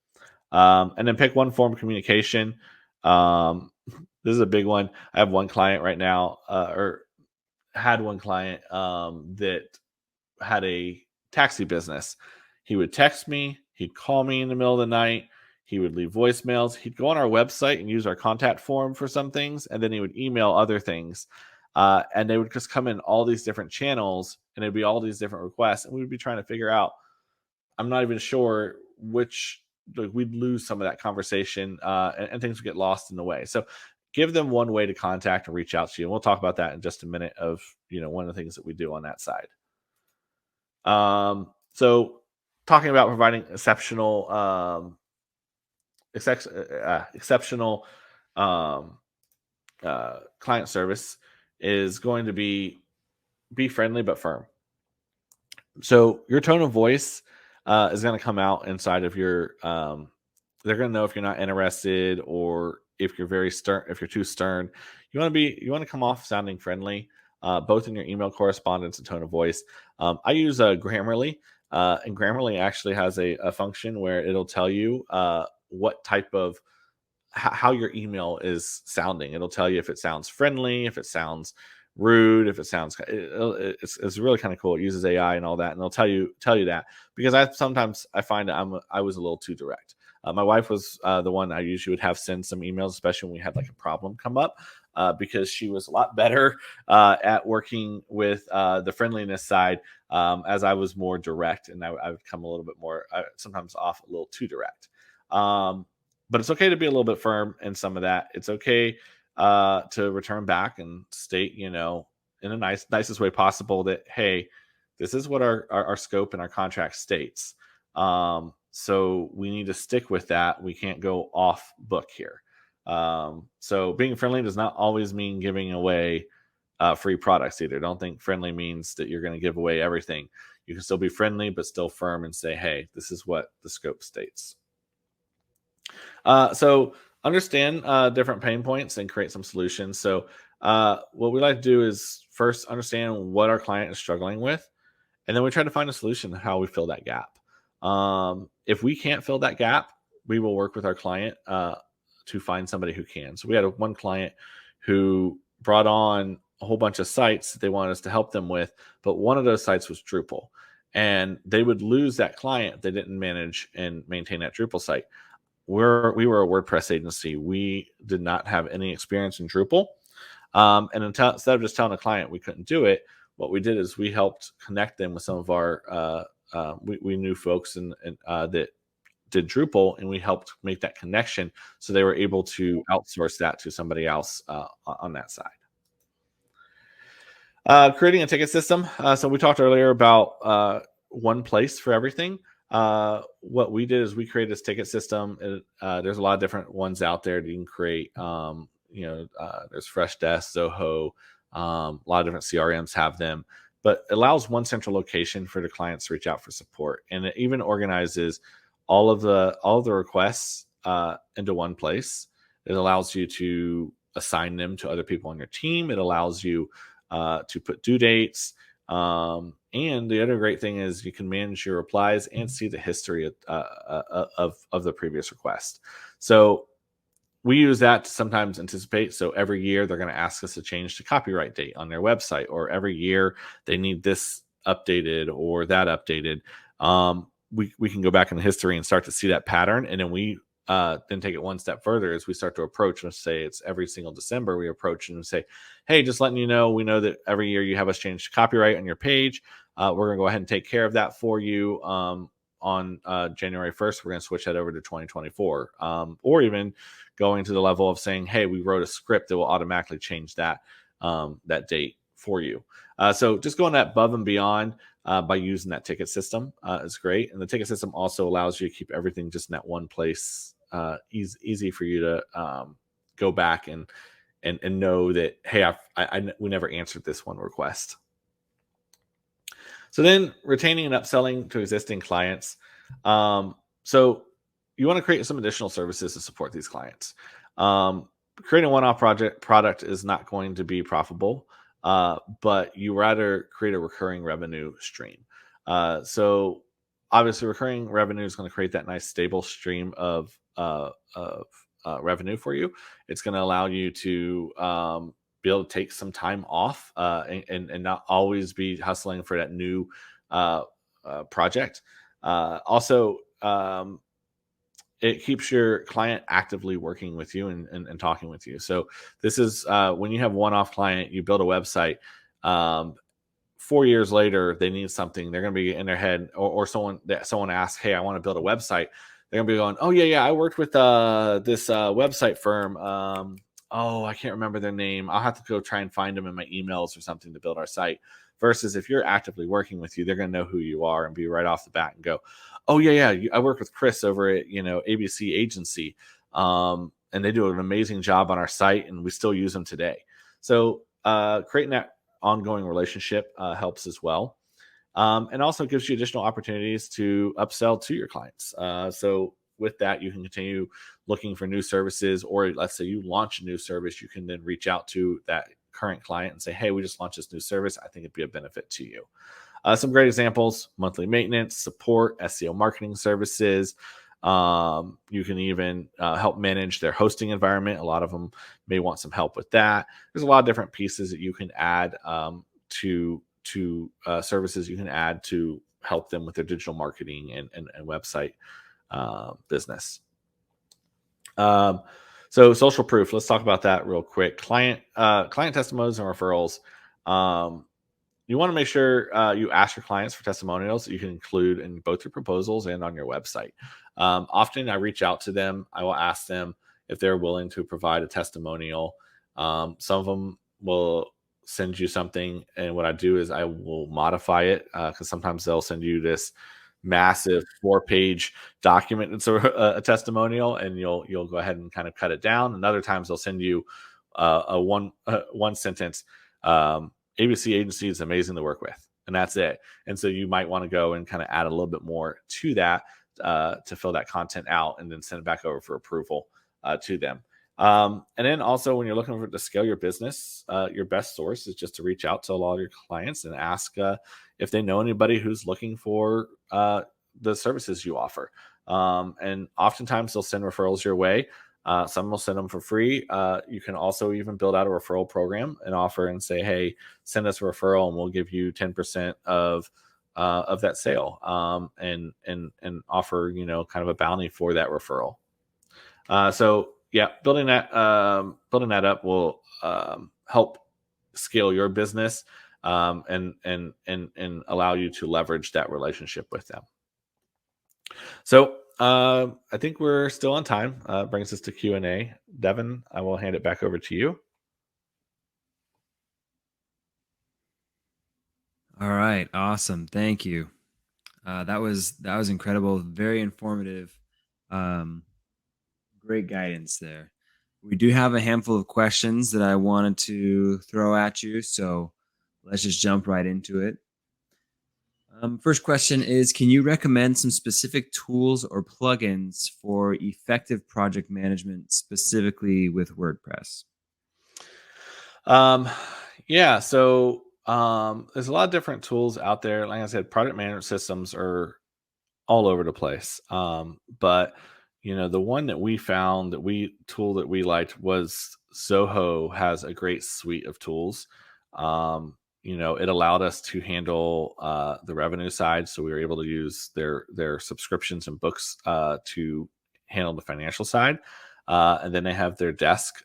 And then pick one form of communication. This is a big one. I have one client right now, or had one client that had a taxi business. He would text me, he'd call me in the middle of the night, he would leave voicemails, he'd go on our website and use our contact form for some things, and then he would email other things. And they would just come in all these different channels, and it'd be all these different requests, and we would be trying to figure out. I'm not even sure which, like, we'd lose some of that conversation, and things would get lost in the way. So give them one way to contact and reach out to you. And we'll talk about that in just a minute of, one of the things that we do on that side. So talking about providing exceptional um, client service is going to be friendly but firm. So your tone of voice is going to come out inside of your. They're going to know if you're not interested or if you're very stern. If you're too stern, you want to come off sounding friendly, both in your email correspondence and tone of voice. I use Grammarly, and Grammarly actually has a function where it'll tell you what type of how your email is sounding. It'll tell you if it sounds friendly, if it sounds rude, if it sounds. It's really kind of cool. It uses AI and all that, and they'll tell you that, because I find that I was a little too direct. My wife was the one I usually would have send some emails, especially when we had like a problem come up, because she was a lot better at working with the friendliness side, as I was more direct, and I would come a little bit more sometimes off a little too direct. But it's okay to be a little bit firm in some of that. It's okay to return back and state, in a nicest way possible that, hey, this is what our scope and our contract states. So we need to stick with that. We can't go off book here. So being friendly does not always mean giving away free products either. Don't think friendly means that you're going to give away everything. You can still be friendly, but still firm and say, hey, this is what the scope states. So understand different pain points and create some solutions. So what we like to do is first understand what our client is struggling with, and then we try to find a solution to how we fill that gap. If we can't fill that gap, we will work with our client to find somebody who can. So we had one client who brought on a whole bunch of sites that they wanted us to help them with, but one of those sites was Drupal, and they would lose that client if they didn't manage and maintain that Drupal site. We were a WordPress agency. We did not have any experience in Drupal. And instead of just telling a client we couldn't do it, what we did is we helped connect them with some of our, we knew folks that did Drupal, and we helped make that connection so they were able to outsource that to somebody else on that side. Creating a ticket system. So we talked earlier about one place for everything. What we did is we created this ticket system. There's a lot of different ones out there that you can create. There's Freshdesk, Zoho, a lot of different CRMs have them, but it allows one central location for the clients to reach out for support, and it even organizes all of the requests into one place. It allows you to assign them to other people on your team. It allows you to put due dates. And the other great thing is you can manage your replies and see the history of the previous request. So we use that to sometimes anticipate. So every year they're going to ask us to change the copyright date on their website, or every year they need this updated or that updated. We can go back in the history and start to see that pattern, and then we then take it one step further as we start to approach and say it's every single December. We approach and say, hey, just letting you know, we know that every year you have us change copyright on your page. We're going to go ahead and take care of that for you. On January 1st, we're going to switch that over to 2024, or even going to the level of saying, hey, we wrote a script that will automatically change that date for you. So just going that above and beyond by using that ticket system is great. And the ticket system also allows you to keep everything just in that one place, easy for you to go back and know that, hey, we never answered this one request. So then retaining and upselling to existing clients. So you want to create some additional services to support these clients. Creating a one-off product is not going to be profitable, but you rather create a recurring revenue stream. So obviously, recurring revenue is going to create that nice stable stream of revenue for you. It's going to allow you to be able to take some time off and not always be hustling for that new uh, project. Also, it keeps your client actively working with you and talking with you. So this is when you have one-off client, you build a website. Um, 4 years later, they need something. They're going to be in their head, or someone asks, "Hey, I want to build a website." They're going to be going, "Oh yeah, I worked with this website firm. Oh, I can't remember their name. I'll have to go try and find them in my emails or something to build our site." Versus if you're actively working with you, they're going to know who you are and be right off the bat and go, "Oh yeah. I work with Chris over at ABC Agency, and they do an amazing job on our site, and we still use them today." So creating that ongoing relationship helps as well. And also gives you additional opportunities to upsell to your clients. So with that, you can continue looking for new services, or let's say you launch a new service, you can then reach out to that current client and say, "Hey, we just launched this new service. I think it'd be a benefit to you." Some great examples: monthly maintenance, support, SEO marketing services. You can even help manage their hosting environment. A lot of them may want some help with that. There's a lot of different pieces that you can add to services you can add to help them with their digital marketing and website business. Um, so social proof. Let's talk about that real quick. Client testimonials and referrals. Um, you want to make sure you ask your clients for testimonials that you can include in both your proposals and on your website. Often I reach out to them. I will ask them if they're willing to provide a testimonial. Some of them will send you something, and what I do is I will modify it because sometimes they'll send you this massive 4-page document. It's a testimonial, and you'll go ahead and kind of cut it down. And other times they'll send you a one sentence. ABC Agency is amazing to work with, and that's it. And so you might want to go and kind of add a little bit more to that to fill that content out, and then send it back over for approval to them. And then also, when you're looking to scale your business, your best source is just to reach out to a lot of your clients and ask if they know anybody who's looking for the services you offer. And oftentimes they'll send referrals your way. Some will send them for free. You can also even build out a referral program and offer and say, "Hey, send us a referral, and we'll give you 10% of that sale," and offer kind of a bounty for that referral. So yeah, building that up will help scale your business and allow you to leverage that relationship with them. So I think we're still on time. Brings us to Q&A. Devin, I will hand it back over to you. All right, awesome. Thank you. That was incredible. Very informative. Great guidance there. We do have a handful of questions that I wanted to throw at you, so let's just jump right into it. First question is, can you recommend some specific tools or plugins for effective project management, specifically with WordPress? Yeah, so there's a lot of different tools out there. Like I said, project management systems are all over the place. But the one that we found that we liked was Zoho has a great suite of tools. It allowed us to handle the revenue side, so we were able to use their subscriptions and books to handle the financial side. And then they have their desk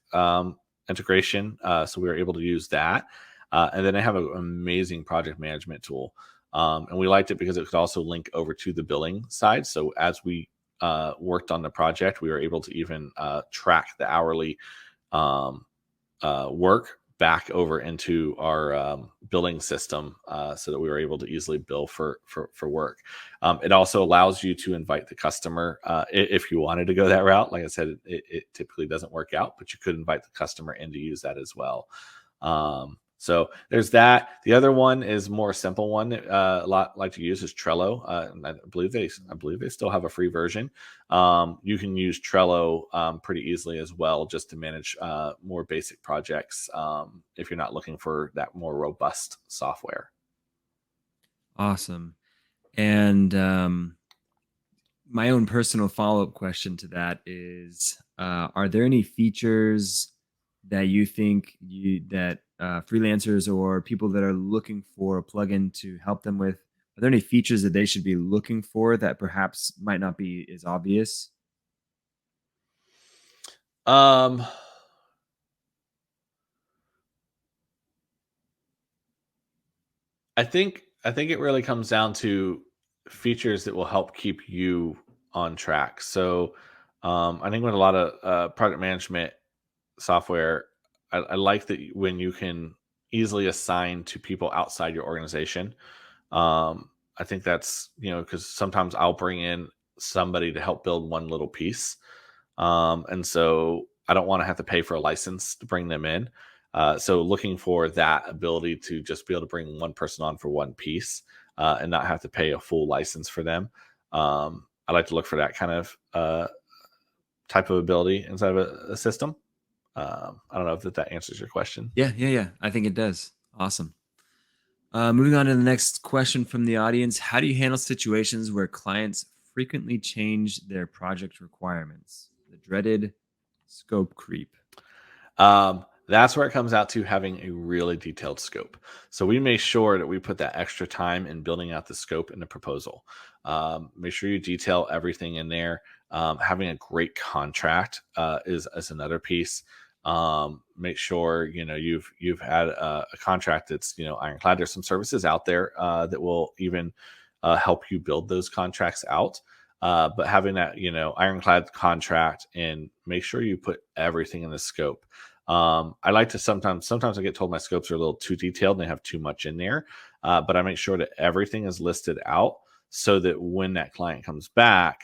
integration, so we were able to use that. And then they have an amazing project management tool. And we liked it because it could also link over to the billing side. So as we worked on the project, we were able to even track the hourly work back over into our billing system, so that we were able to easily bill for work. It also allows you to invite the customer if you wanted to go that route. Like I said, it typically doesn't work out, but you could invite the customer in to use that as well. So there's that. The other one is more simple one that a lot like to use is Trello. And I believe they still have a free version. You can use Trello pretty easily as well, just to manage more basic projects if you're not looking for that more robust software. Awesome. And my own personal follow-up question to that is, are there any features that you think that freelancers or people that are looking for a plugin to help them with, are there any features that they should be looking for that perhaps might not be as obvious? Um, I think it really comes down to features that will help keep you on track. So I think with a lot of project management software, I like that when you can easily assign to people outside your organization. I think that's, because sometimes I'll bring in somebody to help build one little piece. And so I don't want to have to pay for a license to bring them in. So looking for that ability to just be able to bring one person on for one piece and not have to pay a full license for them. I like to look for that kind of type of ability inside of a system. I don't know if that answers your question. Yeah, yeah, yeah. I think it does. Awesome. Moving on to the next question from the audience. How do you handle situations where clients frequently change their project requirements? The dreaded scope creep. That's where it comes out to having a really detailed scope. So we make sure that we put that extra time in building out the scope in the proposal. Make sure you detail everything in there. Having a great contract is another piece. Make sure you've had a contract that's ironclad. There's some services out there that will even help you build those contracts out. But having that ironclad contract, and make sure you put everything in the scope. I like to sometimes I get told my scopes are a little too detailed and they have too much in there. But I make sure that everything is listed out so that when that client comes back,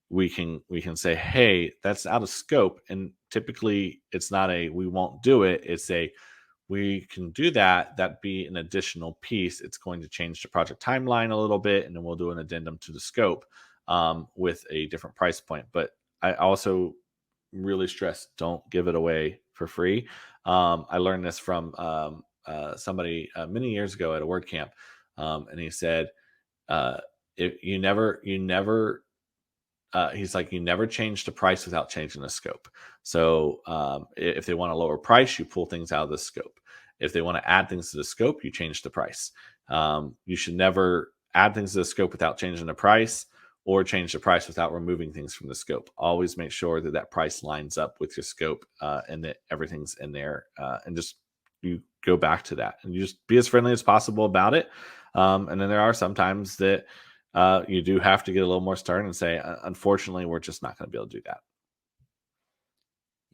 we can say, hey, that's out of scope. And typically it's not a we won't do it, it's a we can do that. That be an additional piece. It's going to change the project timeline a little bit, and then we'll do an addendum to the scope with a different price point. But I also really stress, don't give it away for free. I learned this from somebody many years ago at a WordCamp, and he said, uh, you never he's like, you never change the price without changing the scope. So if they want a lower price, you pull things out of the scope. If they want to add things to the scope, you change the price. You should never add things to the scope without changing the price, or change the price without removing things from the scope. Always make sure that that price lines up with your scope and that everything's in there. And just you go back to that and you just be as friendly as possible about it. And then there are some times that you do have to get a little more stern and say, unfortunately, we're just not going to be able to do that.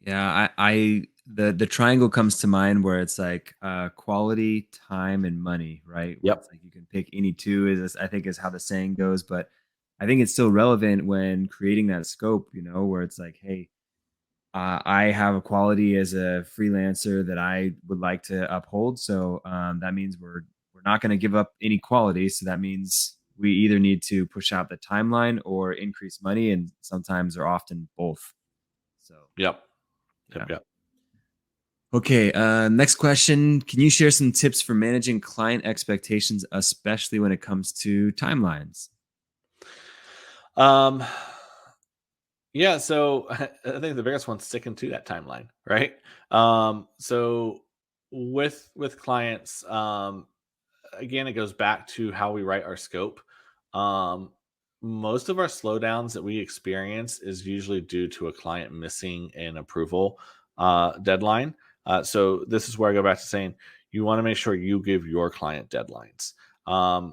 Yeah, the triangle comes to mind where it's like quality, time, and money, right? Where Yep. it's like you can pick any two is I think is how the saying goes, but I think it's still relevant when creating that scope, where it's like, hey, I have a quality as a freelancer that I would like to uphold. So that means we're not going to give up any quality. So that means we either need to push out the timeline or increase money, and sometimes or often both. So Yep. Yep. yeah. Yep. Okay. Next question. Can you share some tips for managing client expectations, especially when it comes to timelines? Um, yeah. So I think the biggest one's sticking to that timeline, right? So with clients, again, it goes back to how we write our scope. Um, Most of our slowdowns that we experience is usually due to a client missing an approval deadline. So this is where I go back to saying you want to make sure you give your client deadlines.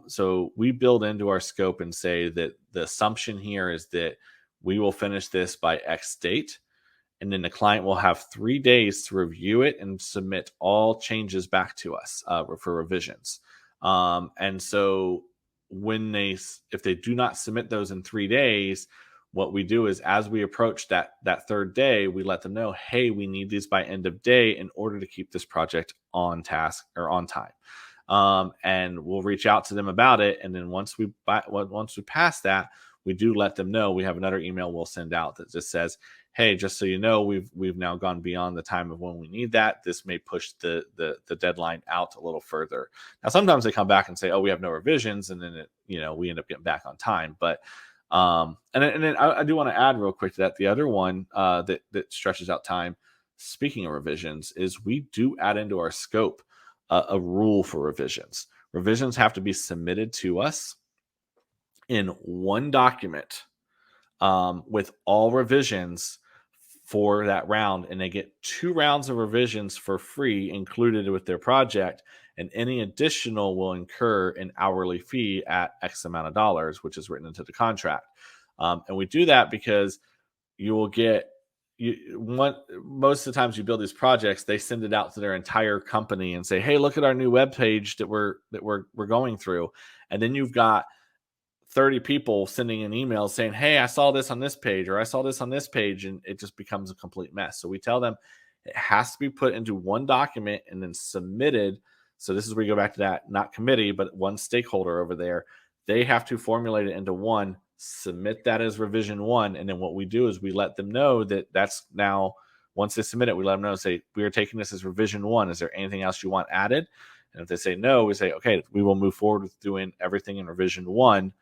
So we build into our scope and say that the assumption here is that we will finish this by X date, and then the client will have 3 days to review it and submit all changes back to us for revisions. And so if they do not submit those in 3 days, what we do is, as we approach that third day, we let them know, hey, we need these by end of day in order to keep this project on task or on time. And we'll reach out to them about it. And then once we pass that, we do let them know. We have another email we'll send out that just says, hey, just so you know, we've now gone beyond the time of when we need that. This may push the deadline out a little further. Now, sometimes they come back and say, oh, we have no revisions, and then we end up getting back on time. But and then I do want to add real quick to that. The other one that stretches out time, speaking of revisions, is we do add into our scope a rule for revisions. Revisions have to be submitted to us in one document with all revisions for that round, and they get 2 rounds of revisions for free included with their project, and any additional will incur an hourly fee at X amount of dollars, which is written into the contract. And we do that because you will get most of the times you build these projects, they send it out to their entire company and say, hey, look at our new web page that we're going through. And then you've got 30 people sending an email saying, hey, I saw this on this page, or I saw this on this page, and it just becomes a complete mess. So we tell them it has to be put into one document and then submitted. So this is where you go back to that, not committee, but one stakeholder over there. They have to formulate it into one, submit that as revision 1. And then what we do is we let them know that that's now, once they submit it, we let them know, say, we are taking this as revision 1. Is there anything else you want added? And if they say no, we say, okay, we will move forward with doing everything in revision 1.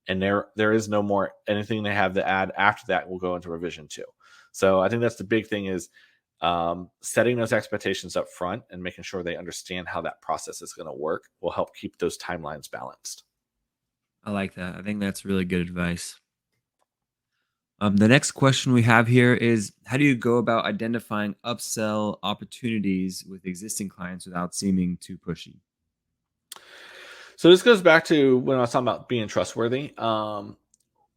And there is no more anything they have to add after that will go into revision 2. So I think that's the big thing, is setting those expectations up front and making sure they understand how that process is going to work will help keep those timelines balanced. I like that. I think that's really good advice. The next question we have here is, how do you go about identifying upsell opportunities with existing clients without seeming too pushy? So this goes back to when I was talking about being trustworthy.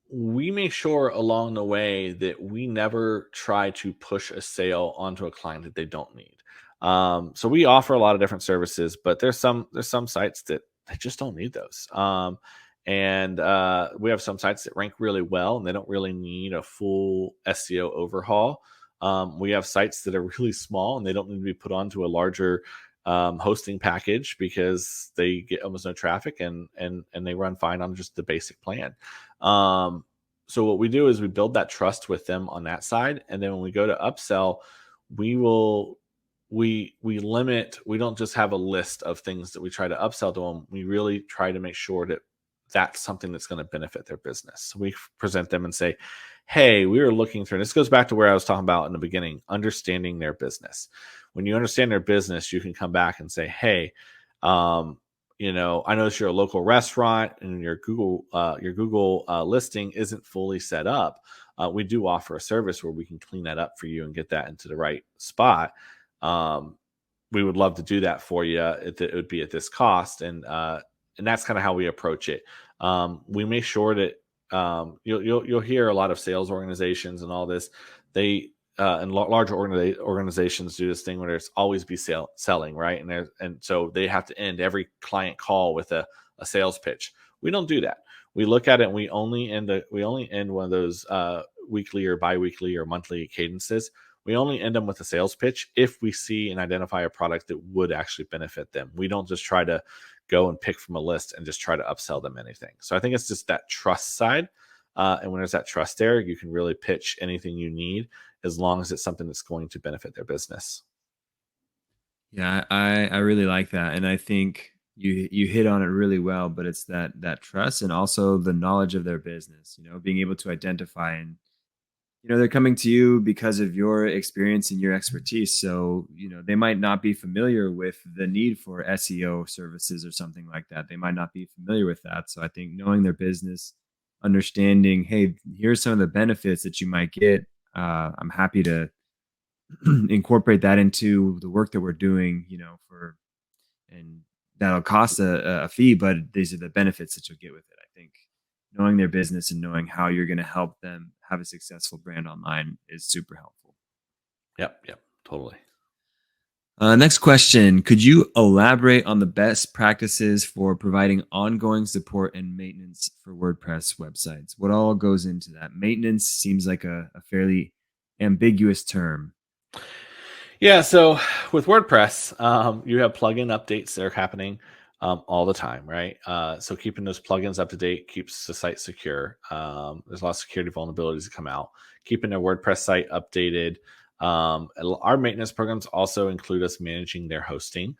We make sure along the way that we never try to push a sale onto a client that they don't need. So we offer a lot of different services, but there's some sites that they just don't need those. And we have some sites that rank really well, and they don't really need a full SEO overhaul. We have sites that are really small, and they don't need to be put onto a larger hosting package because they get almost no traffic, and they run fine on just the basic plan. So what we do is we build that trust with them on that side, and then when we go to upsell, we will we limit. We don't just have a list of things that we try to upsell to them. We really try to make sure that that's something that's going to benefit their business. So we present them and say, hey, we were looking through, and this goes back to where I was talking about in the beginning, understanding their business. When you understand their business, you can come back and say, hey, I notice you're a local restaurant and your Google listing isn't fully set up. We do offer a service where we can clean that up for you and get that into the right spot. We would love to do that for you. It would be at this cost, and that's kind of how we approach it. We make sure that you'll hear a lot of sales organizations and all this. They and larger organizations do this thing where there's always be selling, right? And so they have to end every client call with a sales pitch. We don't do that. We look at it and we only end one of those weekly or biweekly or monthly cadences. We only end them with a sales pitch if we see and identify a product that would actually benefit them. We don't just try to go and pick from a list and just try to upsell them anything. So I think it's just that trust side. And when there's that trust there, you can really pitch anything you need as long as it's something that's going to benefit their business. Yeah, I really like that, and I think you hit on it really well. But it's that trust and also the knowledge of their business. Being able to identify, and they're coming to you because of your experience and your expertise. So they might not be familiar with the need for SEO services or something like that. They might not be familiar with that. So I think knowing their business, understanding, hey, here's some of the benefits that you might get. I'm happy to incorporate that into the work that we're doing, and that'll cost a fee, but these are the benefits that you'll get with it. I think knowing their business and knowing how you're going to help them have a successful brand online is super helpful. Yep, totally. Next question. Could you elaborate on the best practices for providing ongoing support and maintenance for WordPress websites? What all goes into that? Maintenance seems like a fairly ambiguous term. Yeah, so with WordPress, you have plugin updates that are happening all the time, right? So keeping those plugins up to date keeps the site secure. There's a lot of security vulnerabilities that come out. Keeping their WordPress site updated. Our maintenance programs also include us managing their hosting.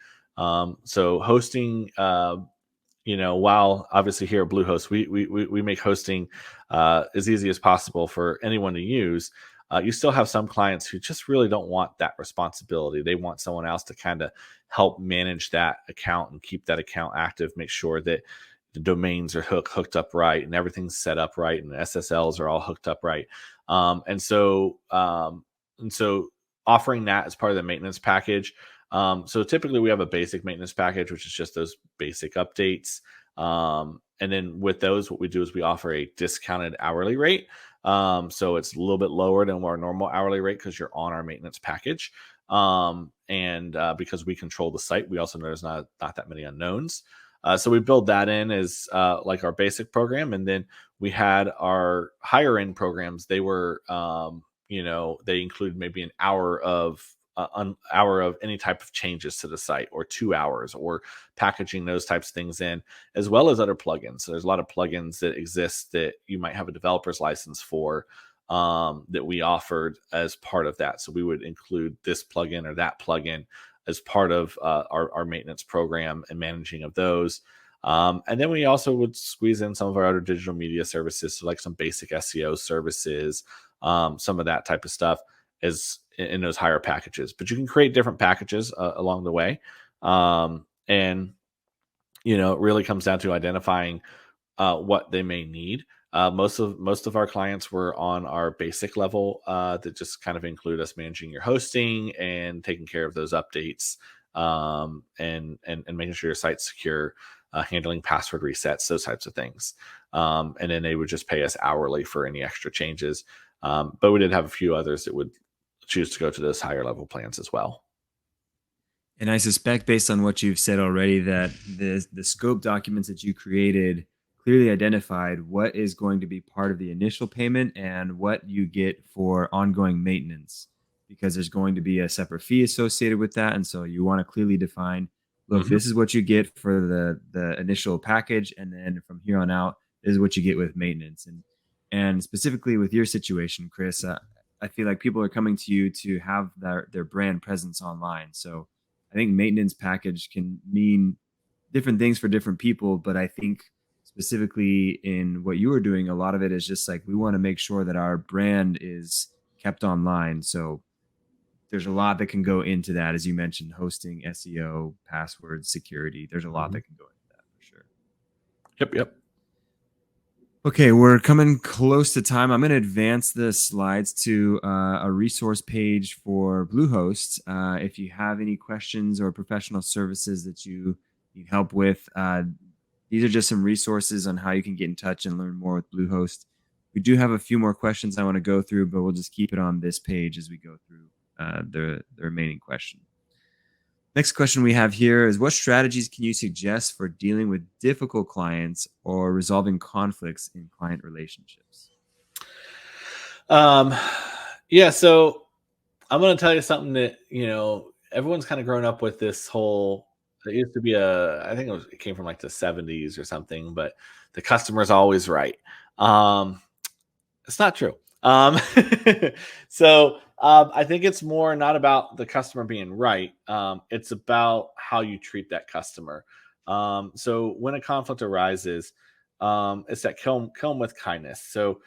So hosting while obviously here at Bluehost, we make hosting as easy as possible for anyone to use. You still have some clients who just really don't want that responsibility. They want someone else to kind of help manage that account and keep that account active, make sure that the domains are hooked up right and everything's set up right and the SSLs are all hooked up right. And so offering that as part of the maintenance package. So typically we have a basic maintenance package, which is just those basic updates. And then with those, what we do is we offer a discounted hourly rate. So it's a little bit lower than our normal hourly rate because you're on our maintenance package. And because we control the site, we also know there's not that many unknowns. So we build that in as like our basic program, and then we had our higher end programs. They were, they include maybe an hour of any type of changes to the site, or 2 hours, or packaging those types of things in, as well as other plugins. So there's a lot of plugins that exist that you might have a developer's license for, that we offered as part of that. So we would include this plugin or that plugin as part of our maintenance program and managing of those. And then we also would squeeze in some of our other digital media services, so like some basic SEO services, some of that type of stuff is in those higher packages. But you can create different packages along the way. And it really comes down to identifying what they may need. Most of our clients were on our basic level, that just kind of include us managing your hosting and taking care of those updates, and making sure your site's secure, handling password resets, those types of things. And then they would just pay us hourly for any extra changes. But we did have a few others that would choose to go to those higher level plans as well. And I suspect, based on what you've said already, that the scope documents that you created clearly identified what is going to be part of the initial payment and what you get for ongoing maintenance, because there's going to be a separate fee associated with that. And so you want to clearly define, look, Hmm. this is what you get for the initial package, and then from here on out, this is what you get with maintenance. And specifically with your situation, Chris, I feel like people are coming to you to have their brand presence online. So I think maintenance package can mean different things for different people, but I think specifically in what you were doing, a lot of it is just like we want to make sure that our brand is kept online. So there's a lot that can go into that, as you mentioned, hosting, SEO, passwords, security. There's a lot Hmm. that can go into that for sure. Yep, yep. Okay, we're coming close to time. I'm going to advance the slides to a resource page for Bluehost. If you have any questions or professional services that you need help with, these are just some resources on how you can get in touch and learn more with Bluehost. We do have a few more questions I want to go through, but we'll just keep it on this page as we go through the remaining question. Next question we have here is, what strategies can you suggest for dealing with difficult clients or resolving conflicts in client relationships? Um, yeah, so I'm going to tell you something that, everyone's kind of grown up with this whole, it used to be I think it came from like the 70s or something, but the customer's always right. Um, it's not true. So I think it's more not about the customer being right. It's about how you treat that customer. So when a conflict arises, it's that kill 'em with kindness. So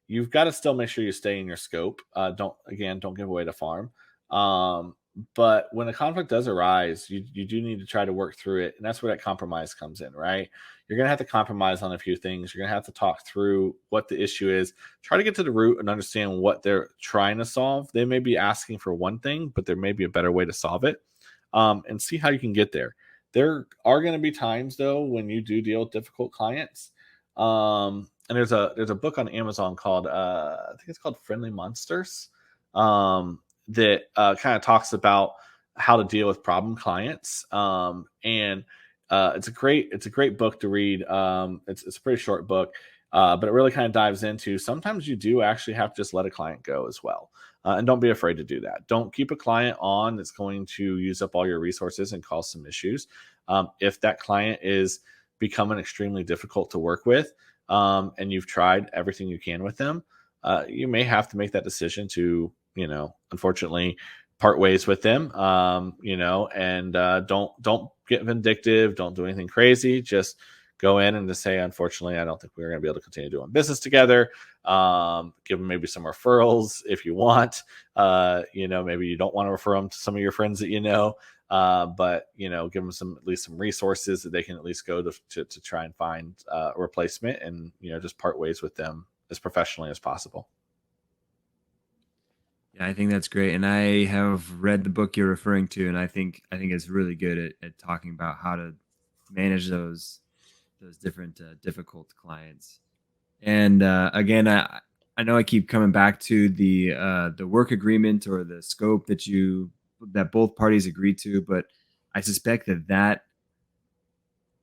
you've got to still make sure you stay in your scope. Don't give away the farm. Um, but when a conflict does arise, you do need to try to work through it, and that's where that compromise comes in, right? You're gonna have to compromise on a few things. You're gonna have to talk through what the issue is. Try to get to the root and understand what they're trying to solve. They may be asking for one thing, but there may be a better way to solve it, and see how you can get there. There are going to be times though when you do deal with difficult clients. And there's a book on Amazon called, I think it's called Friendly Monsters, that kind of talks about how to deal with problem clients. And it's a great book to read. It's a pretty short book, but it really kind of dives into sometimes you do actually have to just let a client go as well. And don't be afraid to do that. Don't keep a client on that's going to use up all your resources and cause some issues. If that client is becoming extremely difficult to work with, and you've tried everything you can with them, you may have to make that decision to, unfortunately, part ways with them. And don't get vindictive. Don't do anything crazy. Just go in and just say, unfortunately, I don't think we're going to be able to continue doing business together. Give them maybe some referrals if you want. Maybe you don't want to refer them to some of your friends that but give them at least some resources that they can at least go to try and find a replacement, and just part ways with them as professionally as possible. Yeah, I think that's great, and I have read the book you're referring to, and I think it's really good at talking about how to manage those different difficult clients. And again, I know I keep coming back to the work agreement or the scope that both parties agreed to, but I suspect that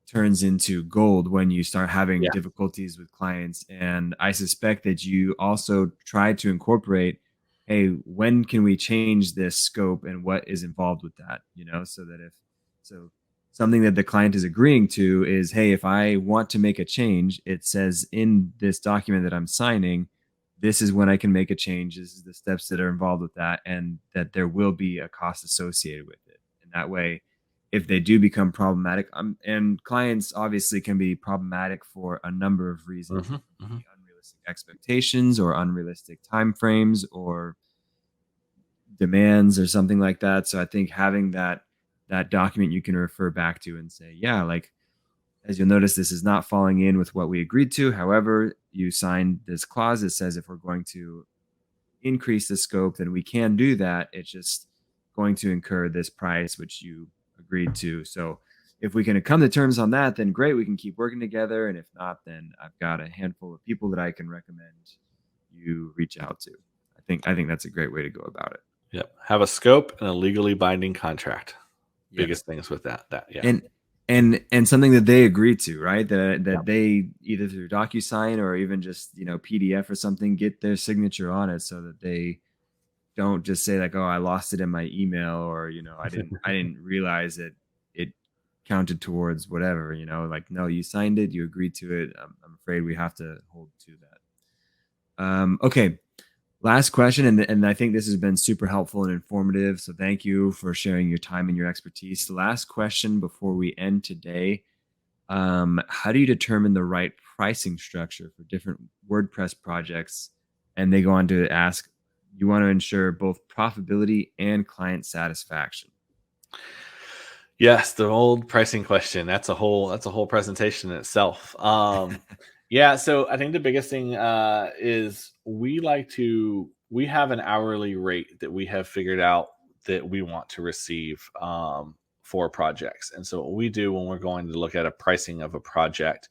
turns into gold when you start having Yeah. difficulties with clients. And I suspect that you also try to incorporate, hey, when can we change this scope and what is involved with that? So that so something that the client is agreeing to is, hey, if I want to make a change, it says in this document that I'm signing, this is when I can make a change. This is the steps that are involved with that, and that there will be a cost associated with it. And that way, if they do become problematic, and clients obviously can be problematic for a number of reasons. Mm-hmm, It can mm-hmm. be unrealistic expectations or unrealistic timeframes or demands or something like that. So I think having that document you can refer back to and say, yeah, like, as you'll notice, this is not falling in with what we agreed to. However, you signed this clause that says if we're going to increase the scope, then we can do that. It's just going to incur this price, which you agreed to. So if we can come to terms on that, then great, we can keep working together. And if not, then I've got a handful of people that I can recommend you reach out to. I think that's a great way to go about it. Yep. Have a scope and a legally binding contract. Yes. Biggest things with that. Yeah. And something that they agree to, right? That Yep. they either through DocuSign or even just PDF or something get their signature on it, so that they don't just say like, oh, I lost it in my email, or I didn't realize that it counted towards whatever. Like, no, you signed it, you agreed to it. I'm afraid we have to hold to that. Okay, last question, and I think this has been super helpful and informative. So thank you for sharing your time and your expertise. The last question before we end today: how do you determine the right pricing structure for different WordPress projects? And they go on to ask, you want to ensure both profitability and client satisfaction. Yes, the old pricing question. That's a whole presentation in itself. Yeah, so I think the biggest thing is we have an hourly rate that we have figured out that we want to receive for projects. And so what we do when we're going to look at a pricing of a project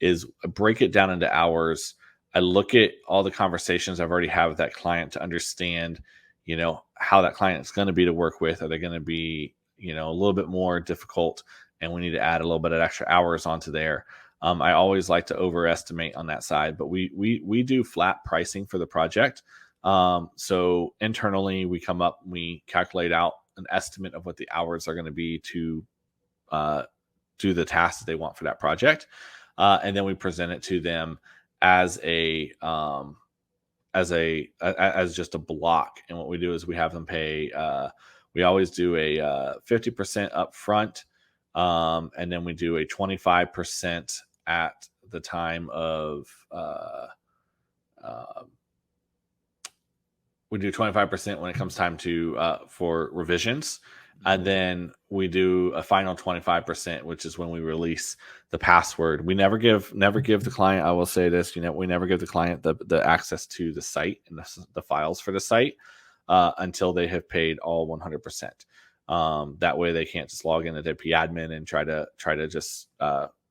is break it down into hours. I look at all the conversations I've already had with that client to understand, how that client is going to be to work with. Are they going to be, a little bit more difficult, and we need to add a little bit of extra hours onto there. I always like to overestimate on that side, but we do flat pricing for the project. So internally, we calculate out an estimate of what the hours are going to be to do the tasks that they want for that project, and then we present it to them as as just a block. And what we do is we have them pay. We always do a 50% up front, and then we do a 25% at the time of. We do 25% when it comes time to for revisions, and then we do a final 25%, which is when we release the password. We never give the client, I will say this, we never give the client the access to the site and the files for the site until they have paid all 100%. That way they can't just log into their admin and try to just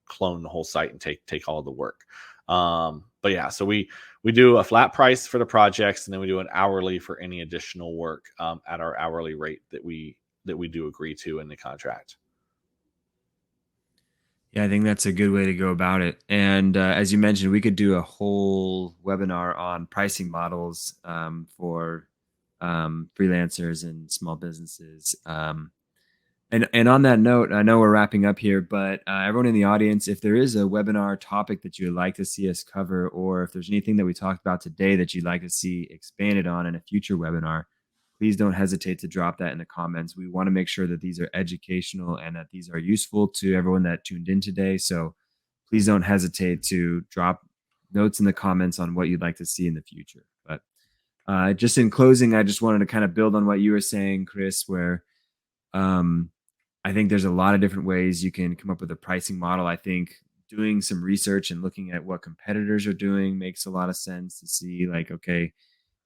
clone the whole site and take all the work. But yeah, so we do a flat price for the projects, and then we do an hourly for any additional work at our hourly rate that we that we do agree to in the contract. Yeah, I think that's a good way to go about it. And as you mentioned, we could do a whole webinar on pricing models for freelancers and small businesses. And on that note, I know we're wrapping up here, but everyone in the audience, if there is a webinar topic that you would like to see us cover, or if there's anything that we talked about today that you'd like to see expanded on in a future webinar, please don't hesitate to drop that in the comments. We want to make sure that these are educational and that these are useful to everyone that tuned in today. So please don't hesitate to drop notes in the comments on what you'd like to see in the future. But just in closing, I just wanted to kind of build on what you were saying, Chris, where um, I think there's a lot of different ways you can come up with a pricing model. I think doing some research and looking at what competitors are doing makes a lot of sense to see, like, okay,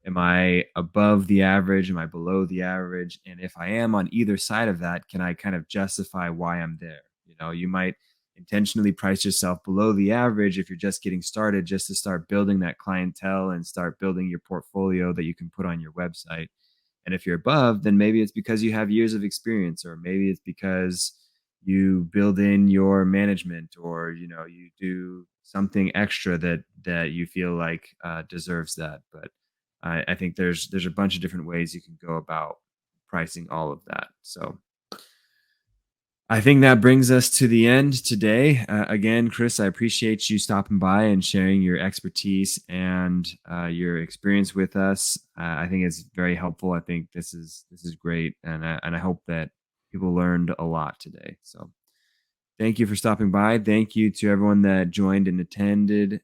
am I above the average? Am I below the average? And if I am on either side of that, can I kind of justify why I'm there? You know, you might intentionally price yourself below the average if you're just getting started, just to start building that clientele and start building your portfolio that you can put on your website. And if you're above, then maybe it's because you have years of experience, or maybe it's because you build in your management, or you do something extra that you feel like deserves that. But I think there's a bunch of different ways you can go about pricing all of that. So I think that brings us to the end today. Again, Chris, I appreciate you stopping by and sharing your expertise and your experience with us. I think it's very helpful. I think this is great, and I hope that people learned a lot today. So thank you for stopping by. Thank you to everyone that joined and attended.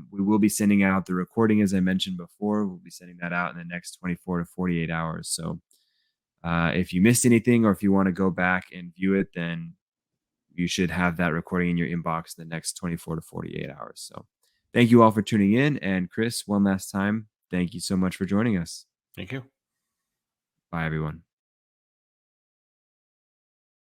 We will be sending out the recording, as I mentioned before. We'll be sending that out in the next 24 to 48 hours. So if you missed anything, or if you want to go back and view it, then you should have that recording in your inbox in the next 24 to 48 hours. So thank you all for tuning in. And Chris, one last time, thank you so much for joining us. Thank you. Bye, everyone.